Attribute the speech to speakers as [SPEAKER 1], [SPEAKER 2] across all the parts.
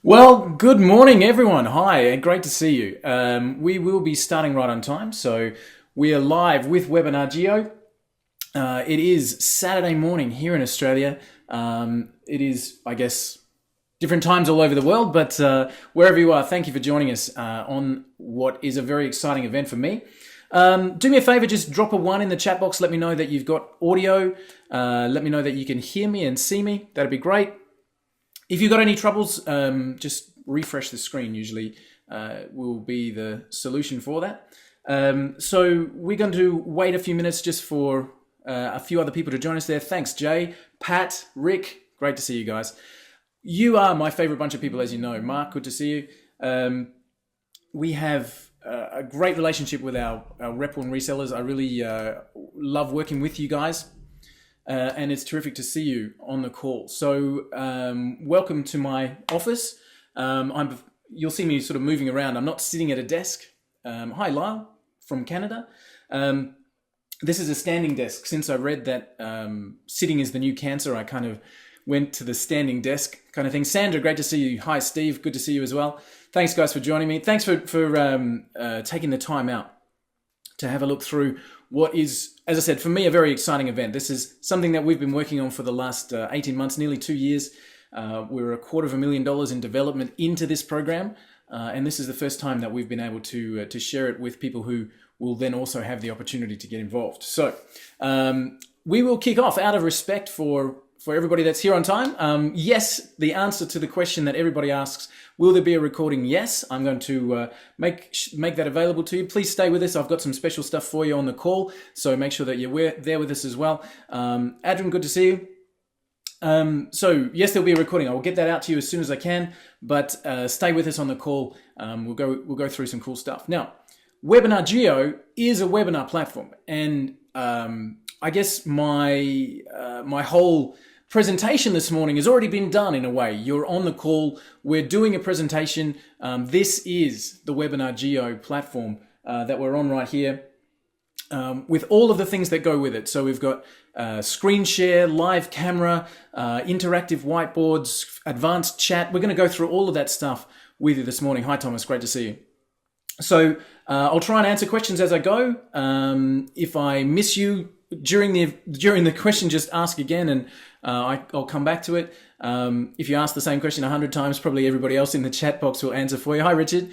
[SPEAKER 1] Well, good morning, everyone. Hi, and great to see you. We will be starting right on time, so we are live with Webinar JEO. It is Saturday morning here in Australia. It is, I guess, different times all over the world, but wherever you are, thank you for joining us on what is a very exciting event for me. Do me a favor, just drop a 1 in the chat box. Let me know that you've got audio. Let me know that you can hear me and see me. That'd be great. If you've got any troubles, just refresh the screen usually will be the solution for that. So we're going to wait a few minutes just for a few other people to join us there. Thanks, Jay, Pat, Rick. Great to see you guys. You are my favorite bunch of people, as you know. Mark, good to see you. We have a great relationship with our rep and resellers. I really love working with you guys. And it's terrific to see you on the call. So welcome to my office. You'll see me sort of moving around. I'm not sitting at a desk. Hi, Lyle from Canada. This is a standing desk. Since I read that sitting is the new cancer, I kind of went to the standing desk kind of thing. Sandra, great to see you. Hi, Steve. Good to see you as well. Thanks, guys, for joining me. Thanks for taking the time out to have a look through what is, as I said, for me, a very exciting event. This is something that we've been working on for the last 18 months, nearly 2 years. We're $250,000 in development into this program. And this is the first time that we've been able to share it with people who will then also have the opportunity to get involved. So we will kick off out of respect for everybody that's here on time. Yes, the answer to the question that everybody asks, will there be a recording? Yes, I'm going to make that available to you. Please stay with us. I've got some special stuff for you on the call, so make sure that you're there with us as well. Adrian, good to see you. So yes, there'll be a recording. I will get that out to you as soon as I can, but stay with us on the call. We'll go through some cool stuff. Now, Webinar JEO is a webinar platform, and I guess my whole presentation this morning has already been done in a way. You're on the call. We're doing a presentation. This is the Webinar JEO platform that we're on right here with all of the things that go with it. So we've got screen share, live camera, interactive whiteboards, advanced chat. We're going to go through all of that stuff with you this morning. Hi, Thomas. Great to see you. So I'll try and answer questions as I go. If I miss you during the question, just ask again, and I'll come back to it. If you ask the same question 100 times, probably everybody else in the chat box will answer for you. Hi, Richard.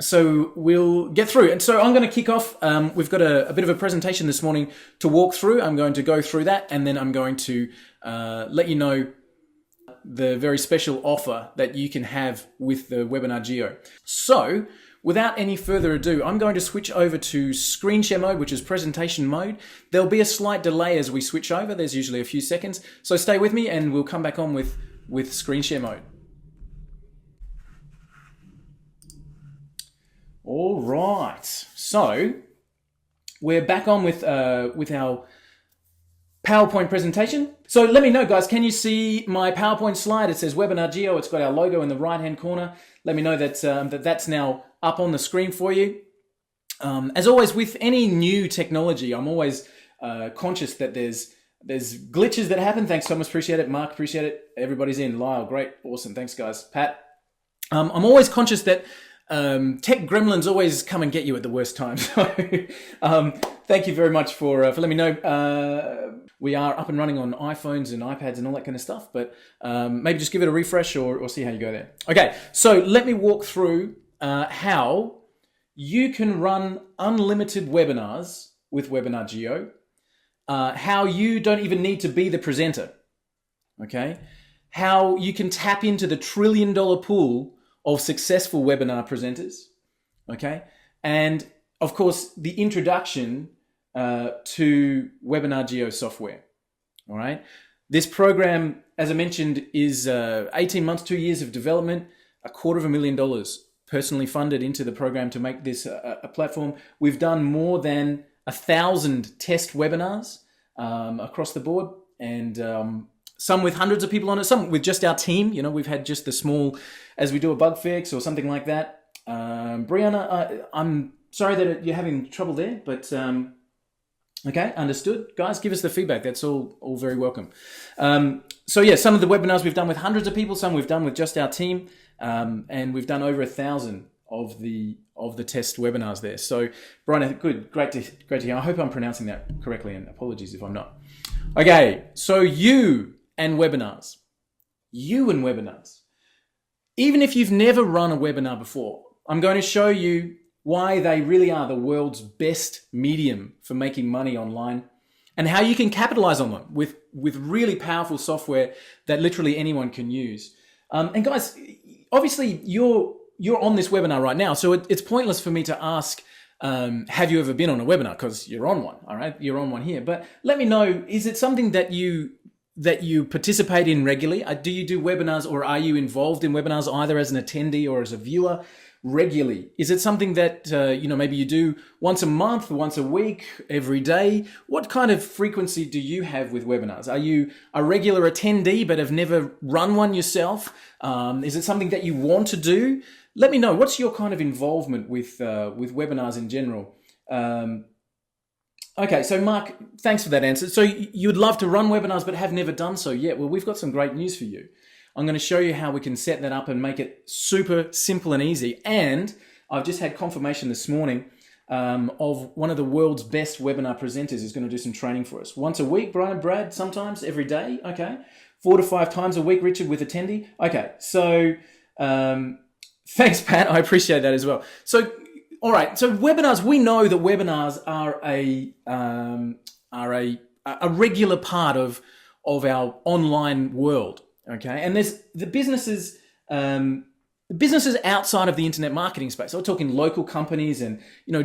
[SPEAKER 1] So we'll get through. And so I'm going to kick off. We've got a bit of a presentation this morning to walk through. I'm going to go through that, and then I'm going to let you know the very special offer that you can have with the Webinar JEO. So without any further ado, I'm going to switch over to screen share mode, which is presentation mode. There'll be a slight delay as we switch over. There's usually a few seconds. So stay with me and we'll come back on with screen share mode. All right. So we're back on with our PowerPoint presentation. So let me know, guys, can you see my PowerPoint slide? It says Webinar JEO. It's got our logo in the right-hand corner. Let me know that that's now up on the screen for you. As always, with any new technology, I'm always conscious that there's glitches that happen. Thanks, Thomas. Appreciate it. Mark, appreciate it. Everybody's in. Lyle, great. Awesome. Thanks, guys. Pat. I'm always conscious that tech gremlins always come and get you at the worst time. So thank you very much for letting me know. We are up and running on iPhones and iPads and all that kind of stuff, but maybe just give it a refresh or see how you go there. Okay, so let me walk through how you can run unlimited webinars with Webinar JEO, how you don't even need to be the presenter, okay? How you can tap into the $1 trillion pool of successful webinar presenters, okay? And of course, the introduction to Webinar JEO software, all right? This program, as I mentioned, is 18 months, 2 years of development, $250,000 personally funded into the program to make this a platform. We've done more than 1,000 test webinars across the board, and some with hundreds of people on it, some with just our team. You know, we've had just the small, as we do a bug fix or something like that. Brianna, I'm sorry that you're having trouble there, but Okay, understood. Guys, give us the feedback. That's all very welcome. So yeah, some of the webinars we've done with hundreds of people, some we've done with just our team, and we've done over 1,000 of the test webinars there. So Brian, good, great to hear. I hope I'm pronouncing that correctly, and apologies if I'm not. Okay, so you and webinars. Even if you've never run a webinar before, I'm going to show you why they really are the world's best medium for making money online, and how you can capitalize on them with really powerful software that literally anyone can use. And guys, obviously you're on this webinar right now, so it's pointless for me to ask, have you ever been on a webinar? Because you're on one, all right? You're on one here. But let me know, is it something that you participate in regularly? Do you do webinars, or are you involved in webinars either as an attendee or as a viewer regularly? Is it something that maybe you do once a month, once a week, every day? What kind of frequency do you have with webinars? Are you a regular attendee but have never run one yourself? Is it something that you want to do? Let me know. What's your kind of involvement with webinars in general? Okay, so Mark, thanks for that answer. So you'd love to run webinars but have never done so yet. Well, we've got some great news for you. I'm going to show you how we can set that up and make it super simple and easy. And I've just had confirmation this morning of one of the world's best webinar presenters is going to do some training for us. Once a week, Brian and Brad, sometimes every day. Okay. 4 to 5 times a week, Richard, with attendee. Okay. So thanks, Pat. I appreciate that as well. So, all right. So webinars, we know that webinars are a regular part of our online world. Okay, and there's the businesses outside of the internet marketing space. So we're talking local companies and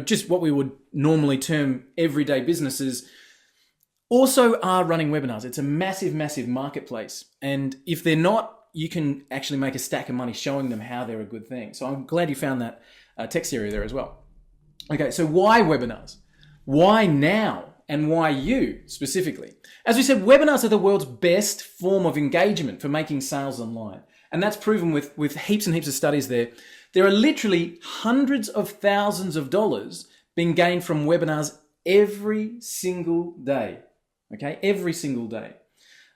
[SPEAKER 1] just what we would normally term everyday businesses also are running webinars. It's a massive, massive marketplace, and if they're not, you can actually make a stack of money showing them how they're a good thing. So I'm glad you found that text area there as well. Okay, so why webinars? Why now? And why you specifically? As we said, webinars are the world's best form of engagement for making sales online. And that's proven with heaps and heaps of studies there. There are literally hundreds of thousands of dollars being gained from webinars every single day. Okay, every single day.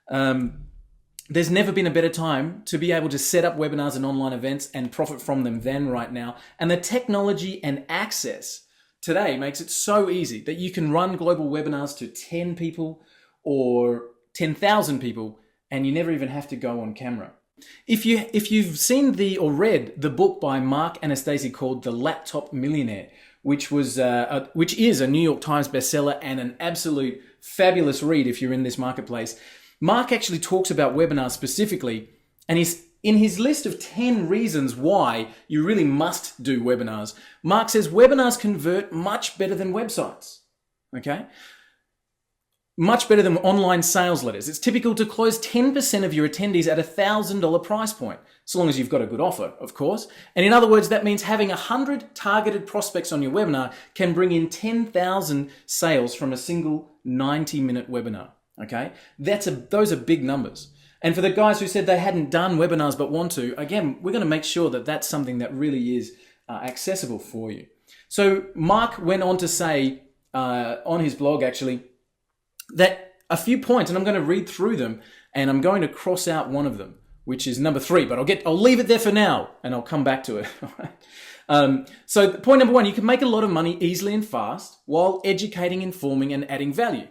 [SPEAKER 1] There's never been a better time to be able to set up webinars and online events and profit from them than right now. And the technology and access today makes it so easy that you can run global webinars to 10 people or 10,000 people, and you never even have to go on camera. If you've seen or read the book by Mark Anastasia called The Laptop Millionaire, which is a New York Times bestseller and an absolute fabulous read if you're in this marketplace, Mark actually talks about webinars specifically, and he's in his list of 10 reasons why you really must do webinars. Mark says webinars convert much better than websites, okay? Much better than online sales letters. It's typical to close 10% of your attendees at a $1,000 price point, so long as you've got a good offer, of course. And in other words, that means having 100 targeted prospects on your webinar can bring in 10,000 sales from a single 90-minute webinar, okay? Those are big numbers. And for the guys who said they hadn't done webinars but want to, again, we're going to make sure that that's something that really is accessible for you. So Mark went on to say on his blog, actually, that a few points, and I'm going to read through them, and I'm going to cross out one of them, which is number 3, but I'll leave it there for now, and I'll come back to it. So point number 1, you can make a lot of money easily and fast while educating, informing, and adding value.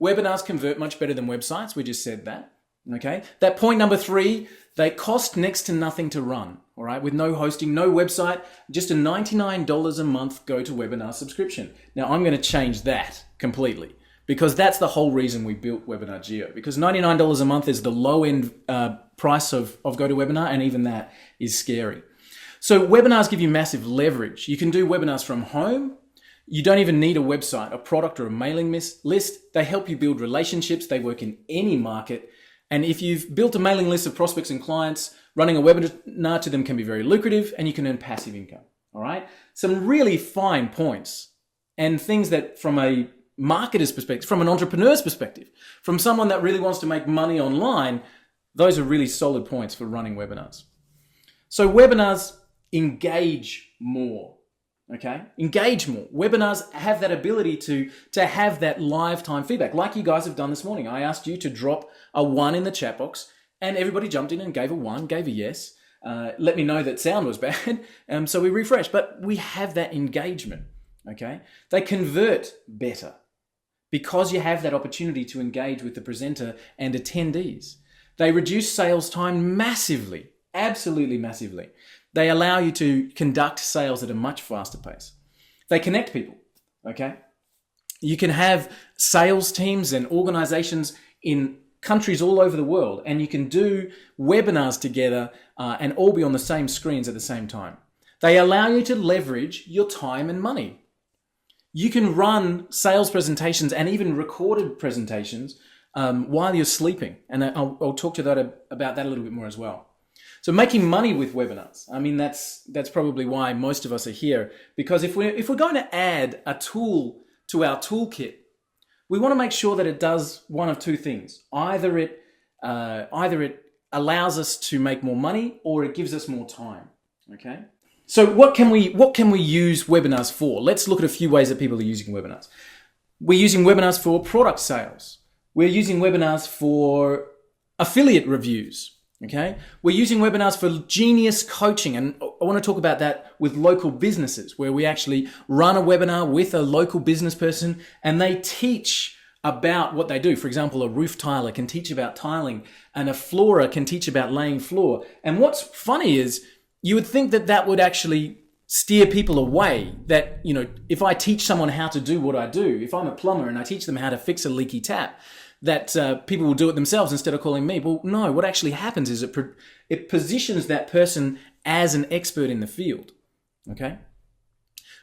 [SPEAKER 1] Webinars convert much better than websites. We just said that. Okay. That point number 3, they cost next to nothing to run. All right. With no hosting, no website, just a $99 a month GoToWebinar subscription. Now I'm going to change that completely because that's the whole reason we built Webinar JEO, because $99 a month is the low end price of GoToWebinar, and even that is scary. So webinars give you massive leverage. You can do webinars from home. You don't even need a website, a product, or a mailing list. They help you build relationships. They work in any market. And if you've built a mailing list of prospects and clients, running a webinar to them can be very lucrative, and you can earn passive income. All right. Some really fine points and things that from a marketer's perspective, from an entrepreneur's perspective, from someone that really wants to make money online, those are really solid points for running webinars. So webinars engage more. Okay, engage more. Webinars have that ability to have that live time feedback, like you guys have done this morning. I asked you to drop a 1 in the chat box, and everybody jumped in and gave a 1, gave a yes. Let me know that sound was bad, so we refresh. But we have that engagement. Okay, they convert better because you have that opportunity to engage with the presenter and attendees. They reduce sales time massively, absolutely massively. They allow you to conduct sales at a much faster pace. They connect people, okay? You can have sales teams and organizations in countries all over the world, and you can do webinars together and all be on the same screens at the same time. They allow you to leverage your time and money. You can run sales presentations and even recorded presentations while you're sleeping, and I'll talk to you about that a little bit more as well. So making money with webinars, I mean, that's probably why most of us are here, because if we're going to add a tool to our toolkit, we want to make sure that it does one of two things. Either it allows us to make more money, or it gives us more time. Okay. So what can we use webinars for? Let's look at a few ways that people are using webinars. We're using webinars for product sales. We're using webinars for affiliate reviews. Okay, we're using webinars for genius coaching, and I want to talk about that with local businesses, where we actually run a webinar with a local business person and they teach about what they do. For example, a roof tiler can teach about tiling, and a floorer can teach about laying floor. And what's funny is you would think that that would actually steer people away, that, you know, if I teach someone how to do what I do, if I'm a plumber and I teach them how to fix a leaky tap, that people will do it themselves instead of calling me. Well, no, what actually happens is it positions that person as an expert in the field, okay?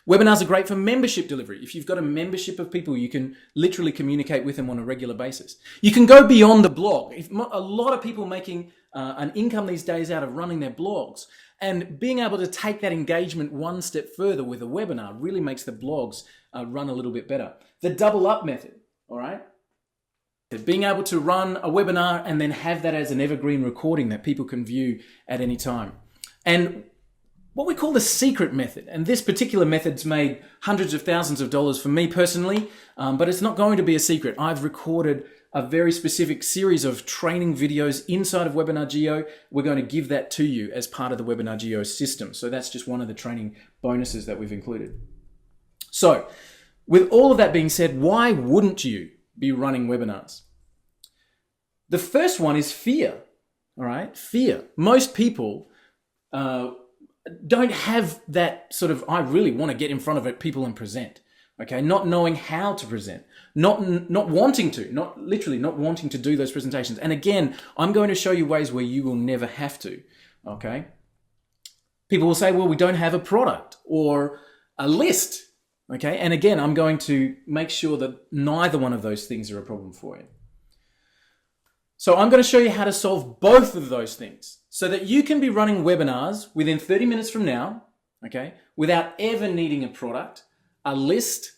[SPEAKER 1] Webinars are great for membership delivery. If you've got a membership of people, you can literally communicate with them on a regular basis. You can go beyond the blog. A lot of people making an income these days out of running their blogs, and being able to take that engagement one step further with a webinar really makes the blogs run a little bit better. The double up method, all right? Being able to run a webinar and then have that as an evergreen recording that people can view at any time. And what we call the secret method, and this particular method's made hundreds of thousands of dollars for me personally, but it's not going to be a secret. I've recorded a very specific series of training videos inside of Webinar JEO. We're going to give that to you as part of the Webinar JEO system. So that's just one of the training bonuses that we've included. So with all of that being said, why wouldn't you be running webinars? The first one is fear, all right? Fear. Most people don't have that sort of, I really want to get in front of people and present, okay? Not knowing how to present, not wanting to, not wanting to do those presentations. And again, I'm going to show you ways where you will never have to, okay? People will say, well, we don't have a product or a list. Okay, and again, I'm going to make sure that neither one of those things are a problem for you. So I'm going to show you how to solve both of those things so that you can be running webinars within 30 minutes from now, okay, without ever needing a product, a list,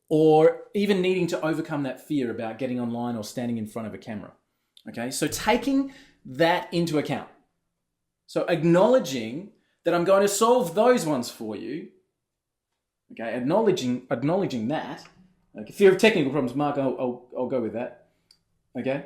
[SPEAKER 1] or even needing to overcome that fear about getting online or standing in front of a camera. Okay, so taking that into account. So acknowledging that I'm going to solve those ones for you. Okay, acknowledging that. Okay, fear of technical problems, Mark, I'll go with that. Okay.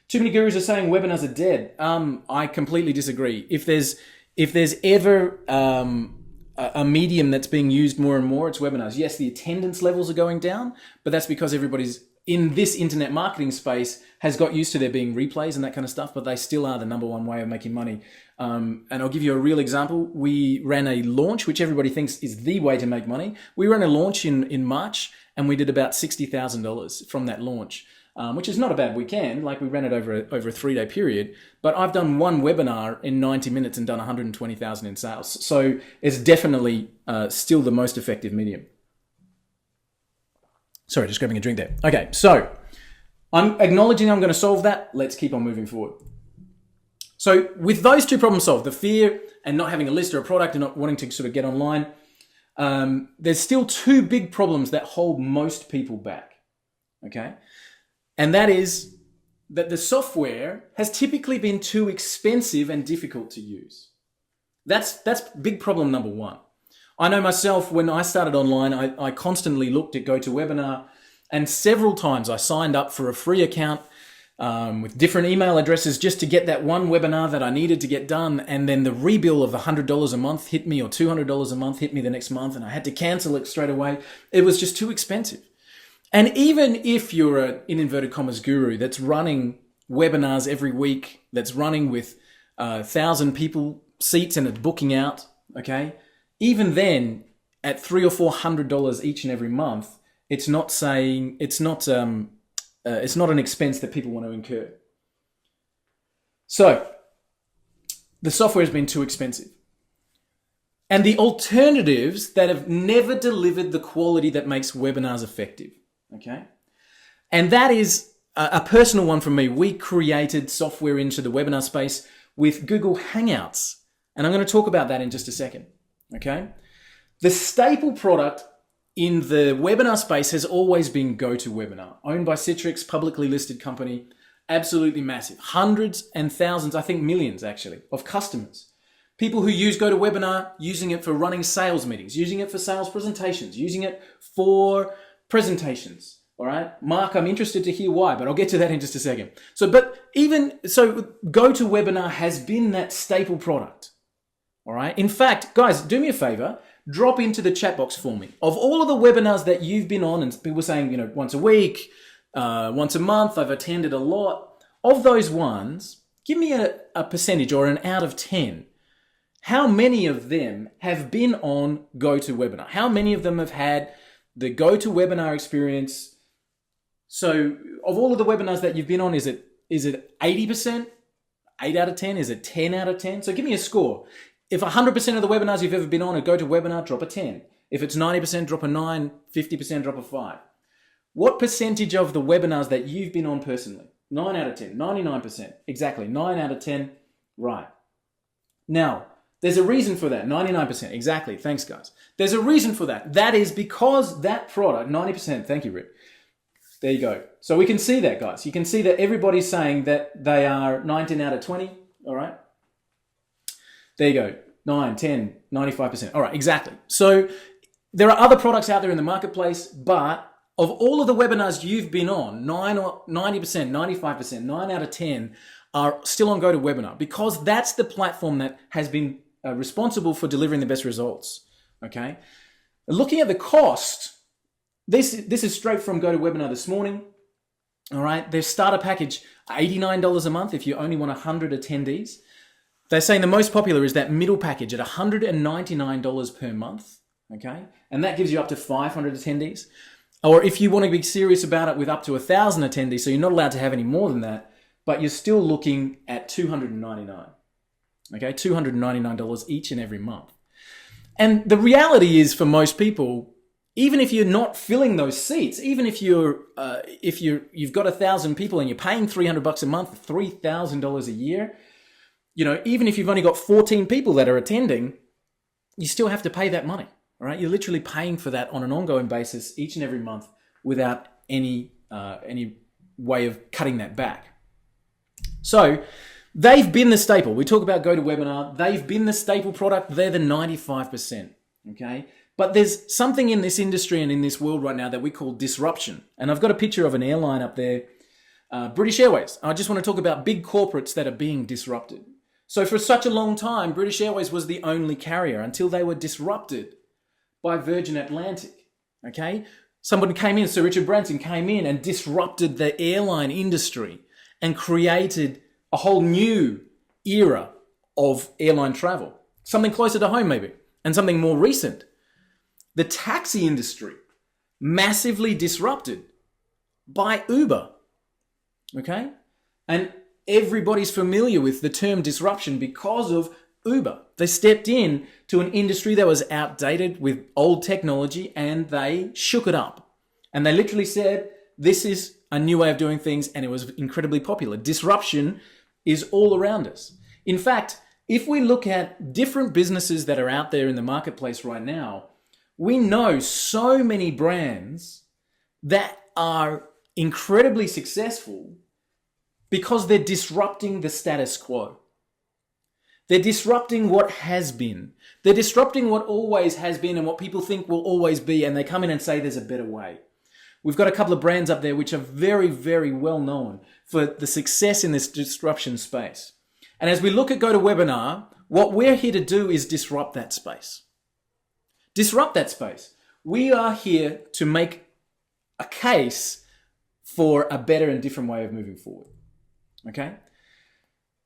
[SPEAKER 1] Too many gurus are saying webinars are dead. I completely disagree. If there's ever a medium that's being used more and more, it's webinars. Yes, the attendance levels are going down, but that's because everybody's in this internet marketing space has got used to there being replays and that kind of stuff, but they still are the number one way of making money. And I'll give you a real example. We ran a launch, which everybody thinks is the way to make money. We ran a launch in March, and we did about $60,000 from that launch, which is not a bad weekend. Like, we ran it over a 3-day period, but I've done one webinar in 90 minutes and done 120,000 in sales. So it's definitely still the most effective medium. Sorry, just grabbing a drink there. Okay, so I'm acknowledging I'm going to solve that. Let's keep on moving forward. So with those two problems solved, the fear and not having a list or a product and not wanting to sort of get online, there's still two big problems that hold most people back, okay? And that is that the software has typically been too expensive and difficult to use. That's big problem number one. I know myself, when I started online, I constantly looked at GoToWebinar, and several times I signed up for a free account with different email addresses just to get that one webinar that I needed to get done. And then the rebill of $100 a month hit me, or $200 a month hit me the next month, and I had to cancel it straight away. It was just too expensive. And even if you're an, in inverted commas, guru that's running webinars every week, that's running with 1,000 people seats and it's booking out, okay? Even then, at $300 or $400 each and every month, it's not an expense that people want to incur. So the software has been too expensive. And the alternatives that have never delivered the quality that makes webinars effective, okay? And that is a personal one from me. We created software into the webinar space with Google Hangouts. And I'm going to talk about that in just a second, okay? The staple product in the webinar space has always been GoToWebinar, owned by Citrix, publicly listed company, absolutely massive. Hundreds and thousands, I think millions actually, of customers. People who use GoToWebinar, using it for running sales meetings, using it for sales presentations, using it for presentations. All right, Mark, I'm interested to hear why, but I'll get to that in just a second. So GoToWebinar has been that staple product. All right. In fact, guys, do me a favor, drop into the chat box for me. Of all of the webinars that you've been on, and people were saying, once a week, once a month, I've attended a lot. Of those ones, give me a percentage or an out of 10. How many of them have been on GoToWebinar? How many of them have had the GoToWebinar experience? So of all of the webinars that you've been on, is it 80%? 8 out of 10? Is it 10 out of 10? So give me a score. If 100% of the webinars you've ever been on are GoToWebinar, drop a 10. If it's 90%, drop a 9. 50%, drop a 5. What percentage of the webinars that you've been on personally? 9 out of 10. 99%. Exactly. 9 out of 10. Right. Now, there's a reason for that. 99%. Exactly. Thanks, guys. There's a reason for that. That is because that product, 90%. Thank you, Rick. There you go. So we can see that, guys. You can see that everybody's saying that they are 19 out of 20. All right. There you go. 9, 10, 95%. All right, exactly. So there are other products out there in the marketplace, but of all of the webinars you've been on, 90%, 95%, 9 out of 10 are still on GoToWebinar, because that's the platform that has been responsible for delivering the best results, okay? Looking at the cost, this is straight from GoToWebinar this morning, all right? Their starter package, $89 a month if you only want 100 attendees. They're saying the most popular is that middle package at $199 per month, okay? And that gives you up to 500 attendees. Or if you want to be serious about it, with up to 1,000 attendees, so you're not allowed to have any more than that, but you're still looking at $299, okay? $299 each and every month. And the reality is, for most people, even if you're not filling those seats, even if you've got 1,000 people and you're paying $300 a month, $3,000 a year, even if you've only got 14 people that are attending, you still have to pay that money, all right? You're literally paying for that on an ongoing basis each and every month without any way of cutting that back. So they've been the staple. We talk about GoToWebinar. They've been the staple product. They're the 95%, okay? But there's something in this industry and in this world right now that we call disruption. And I've got a picture of an airline up there, British Airways. I just want to talk about big corporates that are being disrupted. So for such a long time, British Airways was the only carrier until they were disrupted by Virgin Atlantic, okay? Somebody came in, Sir Richard Branson came in and disrupted the airline industry and created a whole new era of airline travel. Something closer to home maybe, and something more recent. The taxi industry, massively disrupted by Uber, okay? And everybody's familiar with the term disruption because of Uber. They stepped in to an industry that was outdated with old technology, and they shook it up. And they literally said, this is a new way of doing things, and it was incredibly popular. Disruption is all around us. In fact, if we look at different businesses that are out there in the marketplace right now, we know so many brands that are incredibly successful because they're disrupting the status quo. They're disrupting what has been. They're disrupting what always has been and what people think will always be, and they come in and say there's a better way. We've got a couple of brands up there which are very, very well known for the success in this disruption space. And as we look at GoToWebinar, what we're here to do is disrupt that space. Disrupt that space. We are here to make a case for a better and different way of moving forward. Okay?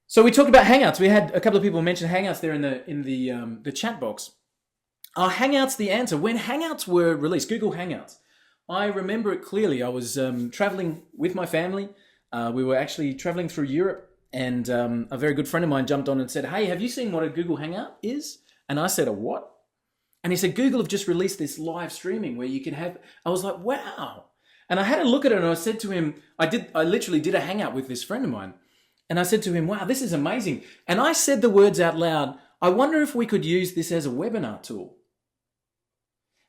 [SPEAKER 1] So we talked about Hangouts. We had a couple of people mention Hangouts there in the chat box. Are Hangouts the answer? When Hangouts were released, Google Hangouts, I remember it clearly. I was traveling with my family. We were actually traveling through Europe, and a very good friend of mine jumped on and said, "Hey, have you seen what a Google Hangout is?" And I said, "A what?" And he said, "Google have just released this live streaming where you can have." I was like, "Wow!" And I had a look at it, and I said to him, I literally did a Hangout with this friend of mine, and I said to him, "Wow, this is amazing." And I said the words out loud, "I wonder if we could use this as a webinar tool."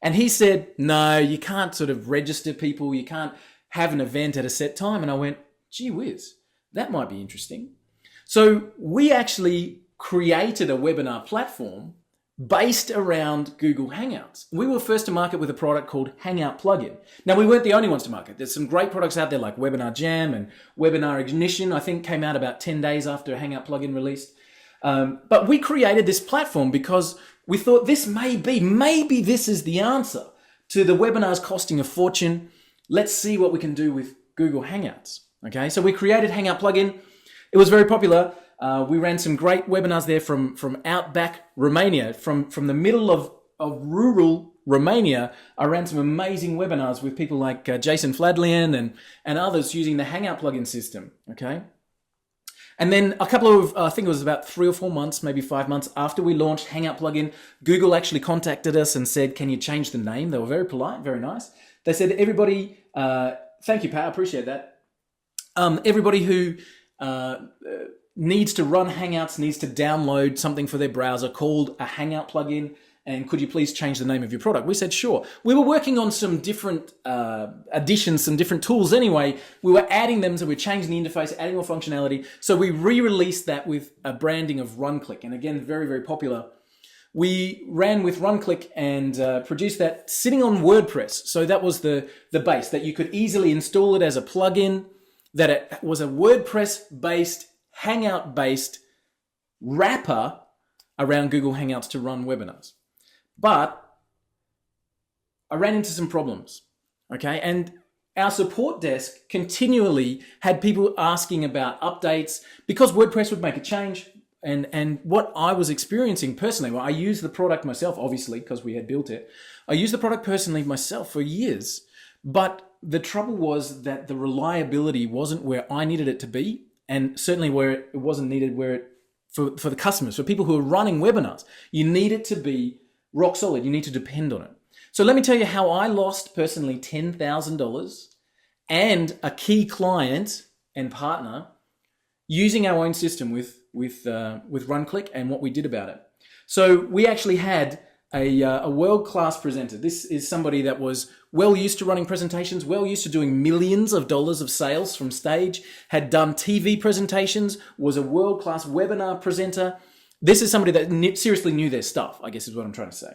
[SPEAKER 1] And he said, "No, you can't sort of register people. You can't have an event at a set time." And I went, "Gee whiz, that might be interesting." So we actually created a webinar platform based around Google Hangouts. We were first to market with a product called Hangout Plugin. Now, we weren't the only ones to market. There's some great products out there like Webinar Jam and Webinar Ignition, I think came out about 10 days after Hangout Plugin released. But we created this platform because we thought maybe this is the answer to the webinars costing a fortune. Let's see what we can do with Google Hangouts. Okay, so we created Hangout Plugin. It was very popular. We ran some great webinars there from outback Romania, from the middle of rural Romania. I ran some amazing webinars with people like Jason Fladlian and others using the Hangout plugin system. Okay. And then a couple of, I think it was about 3 or 4 months, maybe 5 months after we launched Hangout plugin, Google actually contacted us and said, "Can you change the name?" They were very polite, very nice. They said, "Everybody, thank you, Pat, I appreciate that. Everybody who needs to run Hangouts needs to download something for their browser called a Hangout plugin. And could you please change the name of your product?" We said, "Sure." We were working on some different additions, some different tools anyway. We were adding them, so we're changing the interface, adding more functionality. So we re-released that with a branding of RunClick. And again, very, very popular. We ran with RunClick and produced that sitting on WordPress. So that was the base, that you could easily install it as a plugin, that it was a WordPress-based, Hangout-based wrapper around Google Hangouts to run webinars. But I ran into some problems, okay? And our support desk continually had people asking about updates because WordPress would make a change. And what I was experiencing personally, well, I used the product myself, obviously, because we had built it. I used the product personally myself for years. But the trouble was that the reliability wasn't where I needed it to be, and certainly where it wasn't needed for the customers, for people who are running webinars. You need it to be rock solid. You need to depend on it. So let me tell you how I lost personally $10,000 and a key client and partner using our own system with RunClick and what we did about it. So we actually had a world-class presenter. This is somebody that was well used to running presentations, well used to doing millions of dollars of sales from stage, had done TV presentations, was a world-class webinar presenter. This is somebody that seriously knew their stuff, I guess is what I'm trying to say.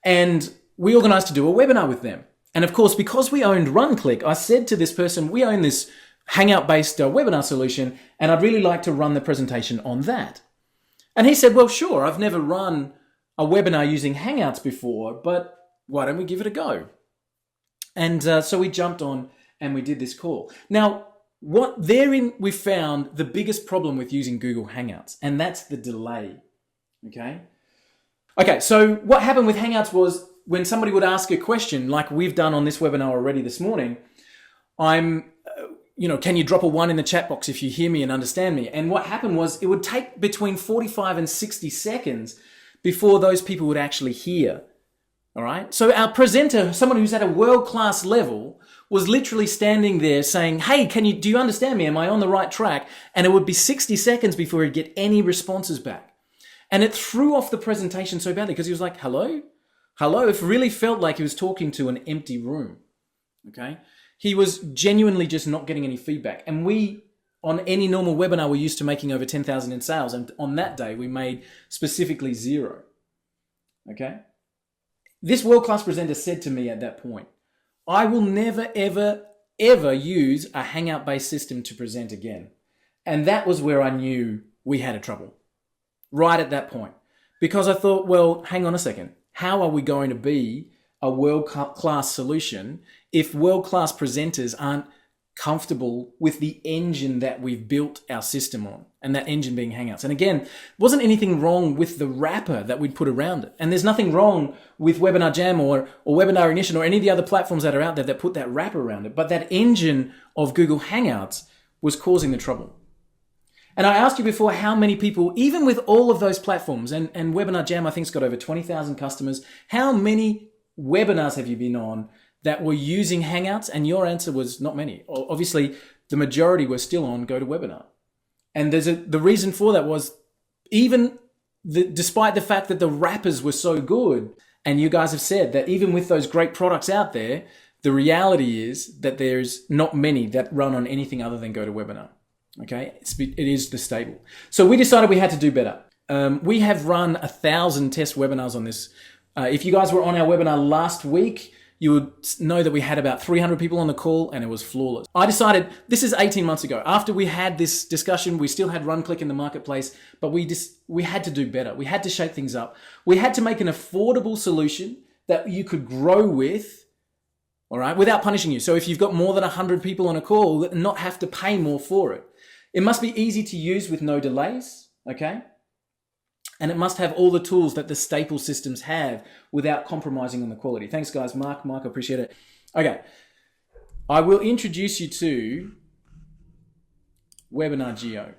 [SPEAKER 1] And we organized to do a webinar with them. And of course, because we owned RunClick, I said to this person, "We own this Hangout-based webinar solution, and I'd really like to run the presentation on that." And he said, "Well, sure, I've never run a webinar using Hangouts before, but why don't we give it a go?" And so we jumped on and we did this call. Now, we found the biggest problem with using Google Hangouts, and that's the delay. Okay, so what happened with Hangouts was when somebody would ask a question, like we've done on this webinar already this morning, can you drop a 1 in the chat box if you hear me and understand me? And what happened was it would take between 45 and 60 seconds before those people would actually hear. All right. So our presenter, someone who's at a world-class level, was literally standing there saying, "Hey, do you understand me? Am I on the right track?" And it would be 60 seconds before he'd get any responses back. And it threw off the presentation so badly because he was like, hello? It really felt like he was talking to an empty room. Okay. He was genuinely just not getting any feedback. And we on any normal webinar, we're used to making over 10,000 in sales. And on that day, we made specifically 0. Okay. This world-class presenter said to me at that point, I will never, ever, ever use a hangout-based system to present again. And that was where I knew we had a trouble. Right at that point. Because I thought, well, hang on a second. How are we going to be a world-class solution if world-class presenters aren't comfortable with the engine that we've built our system on, and that engine being Hangouts? And again, wasn't anything wrong with the wrapper that we'd put around it. And there's nothing wrong with Webinar Jam or Webinar Ignition or any of the other platforms that are out there that put that wrapper around it. But that engine of Google Hangouts was causing the trouble. And I asked you before how many people, even with all of those platforms, and Webinar Jam, I think, has got over 20,000 customers, how many webinars have you been on that were using Hangouts? And your answer was not many. Obviously, the majority were still on GoToWebinar. And the reason for that was despite the fact that the wrappers were so good, and you guys have said that even with those great products out there, the reality is that there's not many that run on anything other than GoToWebinar. Okay, it is the stable. So we decided we had to do better. We have run 1,000 test webinars on this. If you guys were on our webinar last week, you would know that we had about 300 people on the call and it was flawless. I decided, this is 18 months ago, after we had this discussion, we still had run-click in the marketplace, but we had to do better. We had to shake things up. We had to make an affordable solution that you could grow with, all right, without punishing you. So if you've got more than 100 people on a call, not have to pay more for it. It must be easy to use with no delays, okay? And it must have all the tools that the staple systems have without compromising on the quality. Thanks, guys. Mark, I appreciate it. Okay. I will introduce you to Webinar JEO.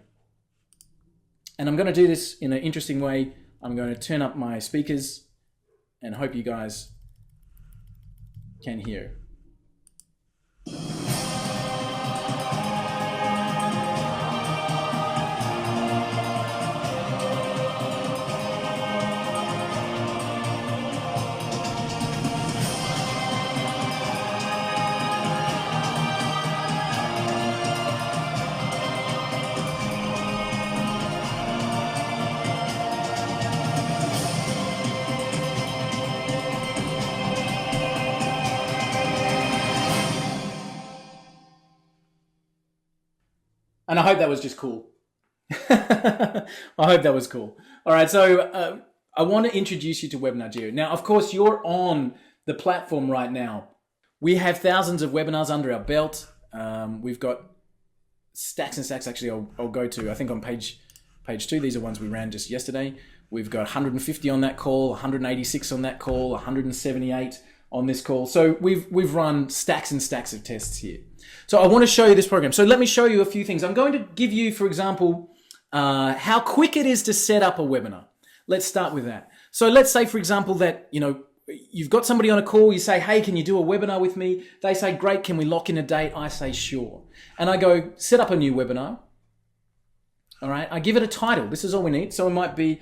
[SPEAKER 1] And I'm going to do this in an interesting way. I'm going to turn up my speakers and hope you guys can hear. And I hope that was just cool. I hope that was cool. All right, so I want to introduce you to Webinar JEO. Now, of course, you're on the platform right now. We have thousands of webinars under our belt. We've got stacks and stacks. Actually, I'll go to, I think on page 2, these are ones we ran just yesterday. We've got 150 on that call, 186 on that call, 178 on this call. So we've run stacks and stacks of tests here. So I want to show you this program. So let me show you a few things. I'm going to give you, for example, how quick it is to set up a webinar. Let's start with that. So let's say, for example, that you've got somebody on a call. You say, "Hey, can you do a webinar with me?" They say, "Great. Can we lock in a date?" I say, "Sure." And I go, "Set up a new webinar." All right. I give it a title. This is all we need. So it might be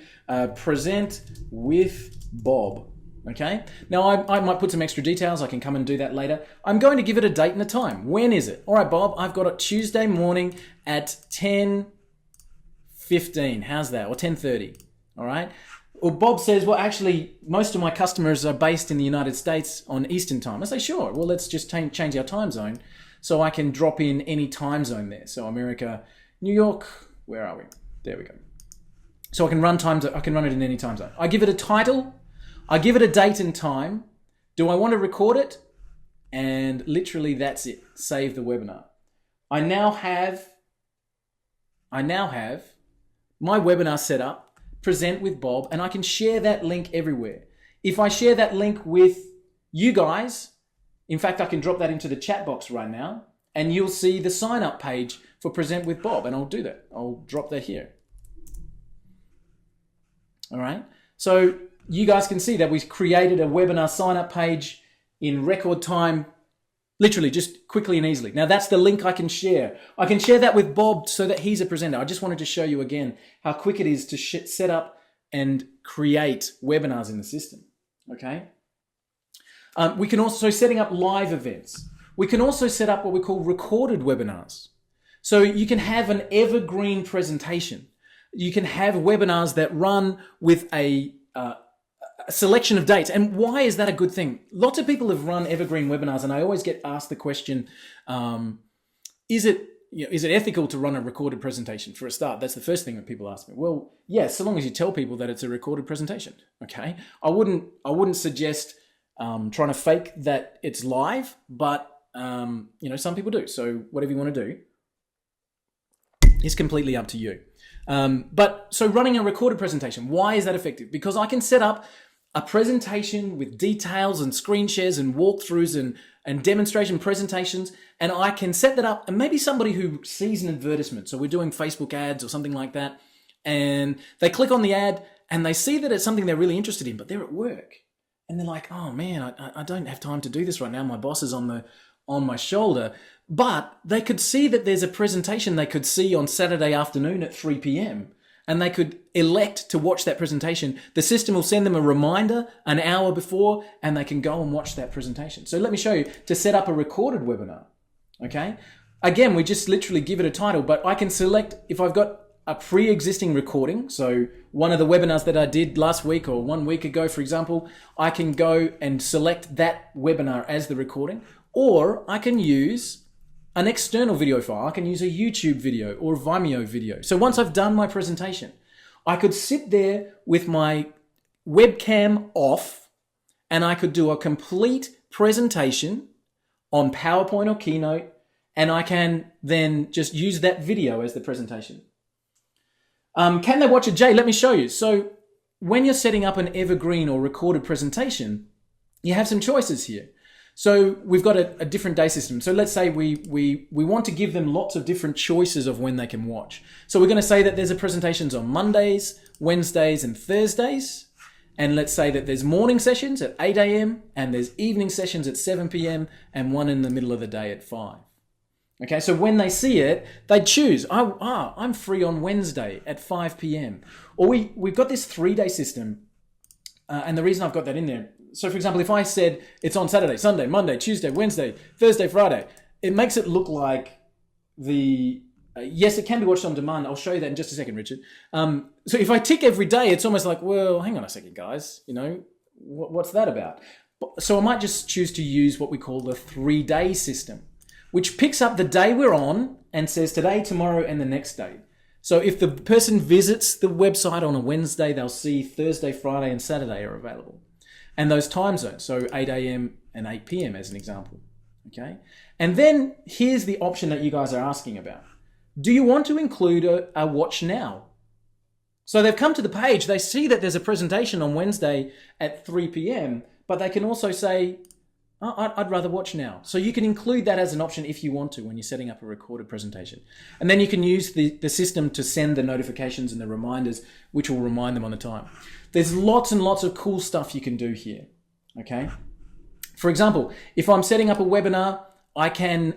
[SPEAKER 1] Present with Bob. Okay. Now I might put some extra details. I can come and do that later. I'm going to give it a date and a time. When is it? All right, Bob, I've got it Tuesday morning at 10:15. How's that? Or 10:30. All right. Well, Bob says, well, actually, most of my customers are based in the United States on Eastern time. I say, sure. Well, let's just change our time zone so I can drop in any time zone there. So America, New York, where are we? There we go. So I can run it in any time zone. I give it a title. I give it a date and time. Do I want to record it? And literally that's it. Save the webinar. I now have my webinar set up, Present with Bob, and I can share that link everywhere. If I share that link with you guys, in fact, I can drop that into the chat box right now, and you'll see the sign up page for Present with Bob, and I'll do that. I'll drop that here. All right. So you guys can see that we've created a webinar sign-up page in record time, literally just quickly and easily. Now that's the link I can share. I can share that with Bob so that he's a presenter. I just wanted to show you again how quick it is to set up and create webinars in the system, okay? We can also, setting up live events. We can also set up what we call recorded webinars. So you can have an evergreen presentation. You can have webinars that run with a selection of dates. And why is that a good thing? Lots of people have run evergreen webinars, and I always get asked the question, is it ethical to run a recorded presentation for a start? That's the first thing that people ask me. Well, yes, so long as you tell people that it's a recorded presentation. Okay. I wouldn't suggest trying to fake that it's live, but some people do. So whatever you want to do is completely up to you. But so running a recorded presentation, why is that effective? Because I can set up a presentation with details and screen shares and walkthroughs and demonstration presentations, and I can set that up, and maybe somebody who sees an advertisement, so we're doing Facebook ads or something like that, and they click on the ad and they see that it's something they're really interested in, but they're at work and they're like, oh man, I don't have time to do this right now. My boss is on my shoulder. But they could see that there's a presentation they could see on Saturday afternoon at 3 p.m. and they could elect to watch that presentation. The system will send them a reminder an hour before, and they can go and watch that presentation. So let me show you to set up a recorded webinar. Okay. Again, we just literally give it a title, but I can select if I've got a pre-existing recording. So one of the webinars that I did last week or 1 week ago, for example, I can go and select that webinar as the recording, or I can use an external video file. I can use a YouTube video or a Vimeo video. So once I've done my presentation, I could sit there with my webcam off and I could do a complete presentation on PowerPoint or Keynote, and I can then just use that video as the presentation. Can they watch it, Jay? Let me show you. So when you're setting up an evergreen or recorded presentation, you have some choices here. So we've got a different day system. So let's say we want to give them lots of different choices of when they can watch. So we're going to say that there's presentations on Mondays, Wednesdays, and Thursdays. And let's say that there's morning sessions at 8 a.m. and there's evening sessions at 7 p.m. and one in the middle of the day at 5. Okay, so when they see it, they choose, I'm free on Wednesday at 5 p.m. Or we've got this 3-day system. And the reason I've got that in there, so for example, if I said it's on Saturday, Sunday, Monday, Tuesday, Wednesday, Thursday, Friday, it makes it look like yes, it can be watched on demand. I'll show you that in just a second, Richard. So if I tick every day, it's almost like, well, hang on a second, guys, what's that about? So I might just choose to use what we call the 3-day system, which picks up the day we're on and says today, tomorrow, and the next day. So if the person visits the website on a Wednesday, they'll see Thursday, Friday, and Saturday are available. And those time zones, so 8 a.m. and 8 p.m. as an example. Okay. And then here's the option that you guys are asking about. Do you want to include a watch now? So they've come to the page, they see that there's a presentation on Wednesday at 3 p.m., but they can also say, I'd rather watch now. So you can include that as an option if you want to when you're setting up a recorded presentation. And then you can use the system to send the notifications and the reminders, which will remind them on the time. There's lots and lots of cool stuff you can do here, okay? For example, if I'm setting up a webinar, I can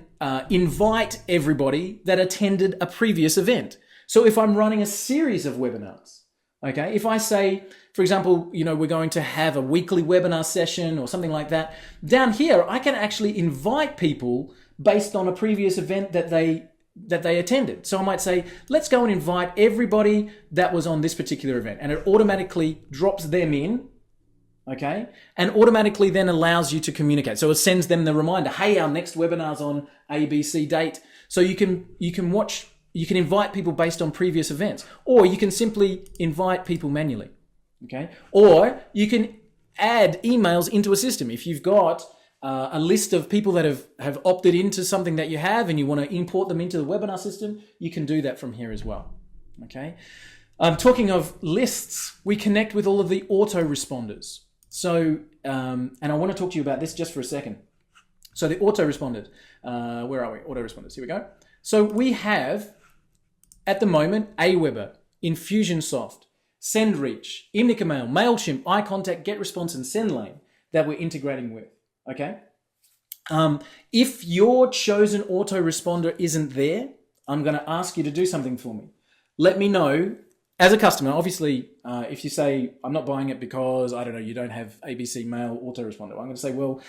[SPEAKER 1] invite everybody that attended a previous event. So if I'm running a series of webinars, okay, if I say, for example, we're going to have a weekly webinar session or something like that, down here, I can actually invite people based on a previous event that they attended. So I might say, let's go and invite everybody that was on this particular event. And it automatically drops them in, okay? And automatically then allows you to communicate. So it sends them the reminder, hey, our next webinar's on ABC date. So you can invite people based on previous events, or you can simply invite people manually, okay? Or you can add emails into a system. If you've got a list of people that have opted into something that you have and you want to import them into the webinar system, you can do that from here as well, okay? Talking of lists, we connect with all of the autoresponders. So, and I want to talk to you about this just for a second. So the autoresponders, where are we? Autoresponders, here we go. So we have, at the moment, Aweber, Infusionsoft, SendReach, Imnic-Mail, MailChimp, iContact, GetResponse, and SendLane that we're integrating with. Okay. If your chosen autoresponder isn't there, I'm going to ask you to do something for me. Let me know as a customer. Obviously, if you say, I'm not buying it because, I don't know, you don't have ABC Mail autoresponder, I'm going to say, well,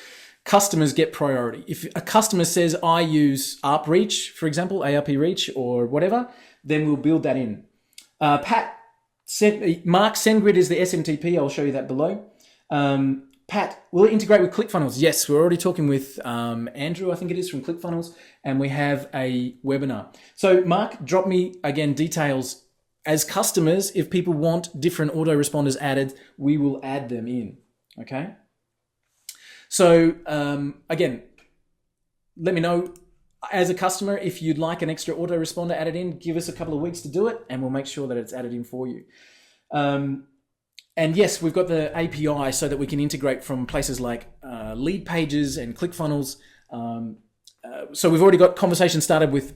[SPEAKER 1] customers get priority. If a customer says, I use ARP Reach, for example, ARP Reach or whatever, then we'll build that in. Mark, SendGrid is the SMTP. I'll show you that below. Pat, will it integrate with ClickFunnels? Yes, we're already talking with Andrew, I think it is, from ClickFunnels, and we have a webinar. So Mark, drop me, again, details. As customers, if people want different autoresponders added, we will add them in, okay? So again, let me know as a customer if you'd like an extra autoresponder added in. Give us a couple of weeks to do it, and we'll make sure that it's added in for you. And yes, we've got the API so that we can integrate from places like Lead Pages and ClickFunnels. So we've already got conversations started with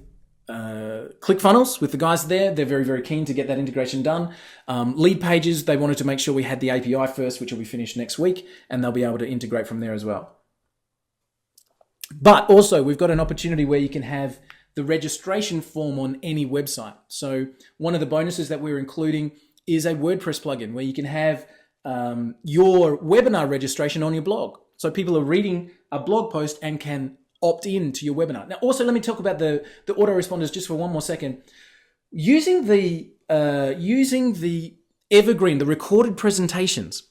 [SPEAKER 1] ClickFunnels, with the guys there. They're very, very keen to get that integration done. Lead Pages, they wanted to make sure we had the API first, which will be finished next week, and they'll be able to integrate from there as well. But also, we've got an opportunity where you can have the registration form on any website. So one of the bonuses that we're including is a WordPress plugin where you can have your webinar registration on your blog. So people are reading a blog post and can opt in to your webinar. Now, also, let me talk about the autoresponders just for one more second. Using the evergreen, the recorded presentations,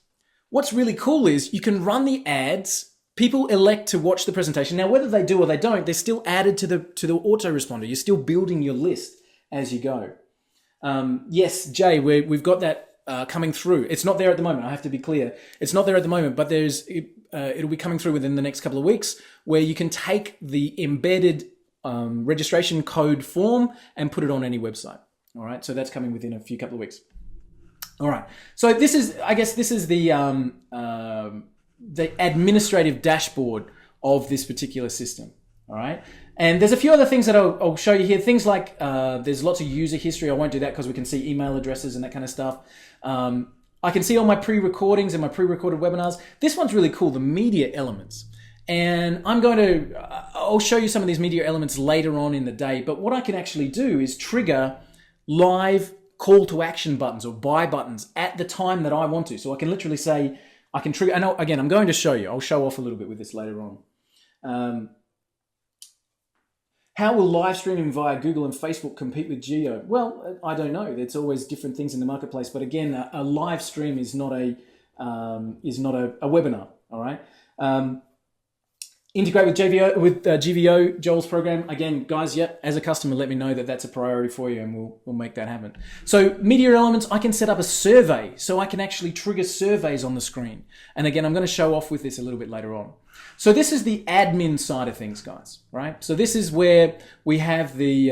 [SPEAKER 1] what's really cool is you can run the ads. People elect to watch the presentation. Now, whether they do or they don't, they're still added to the autoresponder. You're still building your list as you go. Yes, Jay, we've got that coming through. It's not there at the moment. I have to be clear. It's not there at the moment, but it'll be coming through within the next couple of weeks, where you can take the embedded registration code form and put it on any website. All right. So that's coming within a couple of weeks. All right. So this is the administrative dashboard of this particular system. All right. And there's a few other things that I'll show you here. Things like there's lots of user history. I won't do that because we can see email addresses and that kind of stuff. I can see all my pre-recordings and my pre-recorded webinars. This one's really cool, the media elements. And I'll show you some of these media elements later on in the day. But what I can actually do is trigger live call to action buttons or buy buttons at the time that I want to. So I can literally say, I can trigger, and again, I'm going to show you. I'll show off a little bit with this later on. How will live streaming via Google and Facebook compete with Geo? Well, I don't know. There's always different things in the marketplace. But again, a live stream is not a webinar. All right. Integrate with GVO, Joel's program. Again, guys, as a customer, let me know that that's a priority for you, and we'll make that happen. So media elements, I can set up a survey, so I can actually trigger surveys on the screen. And again, I'm going to show off with this a little bit later on. So this is the admin side of things, guys, right? So this is where we have the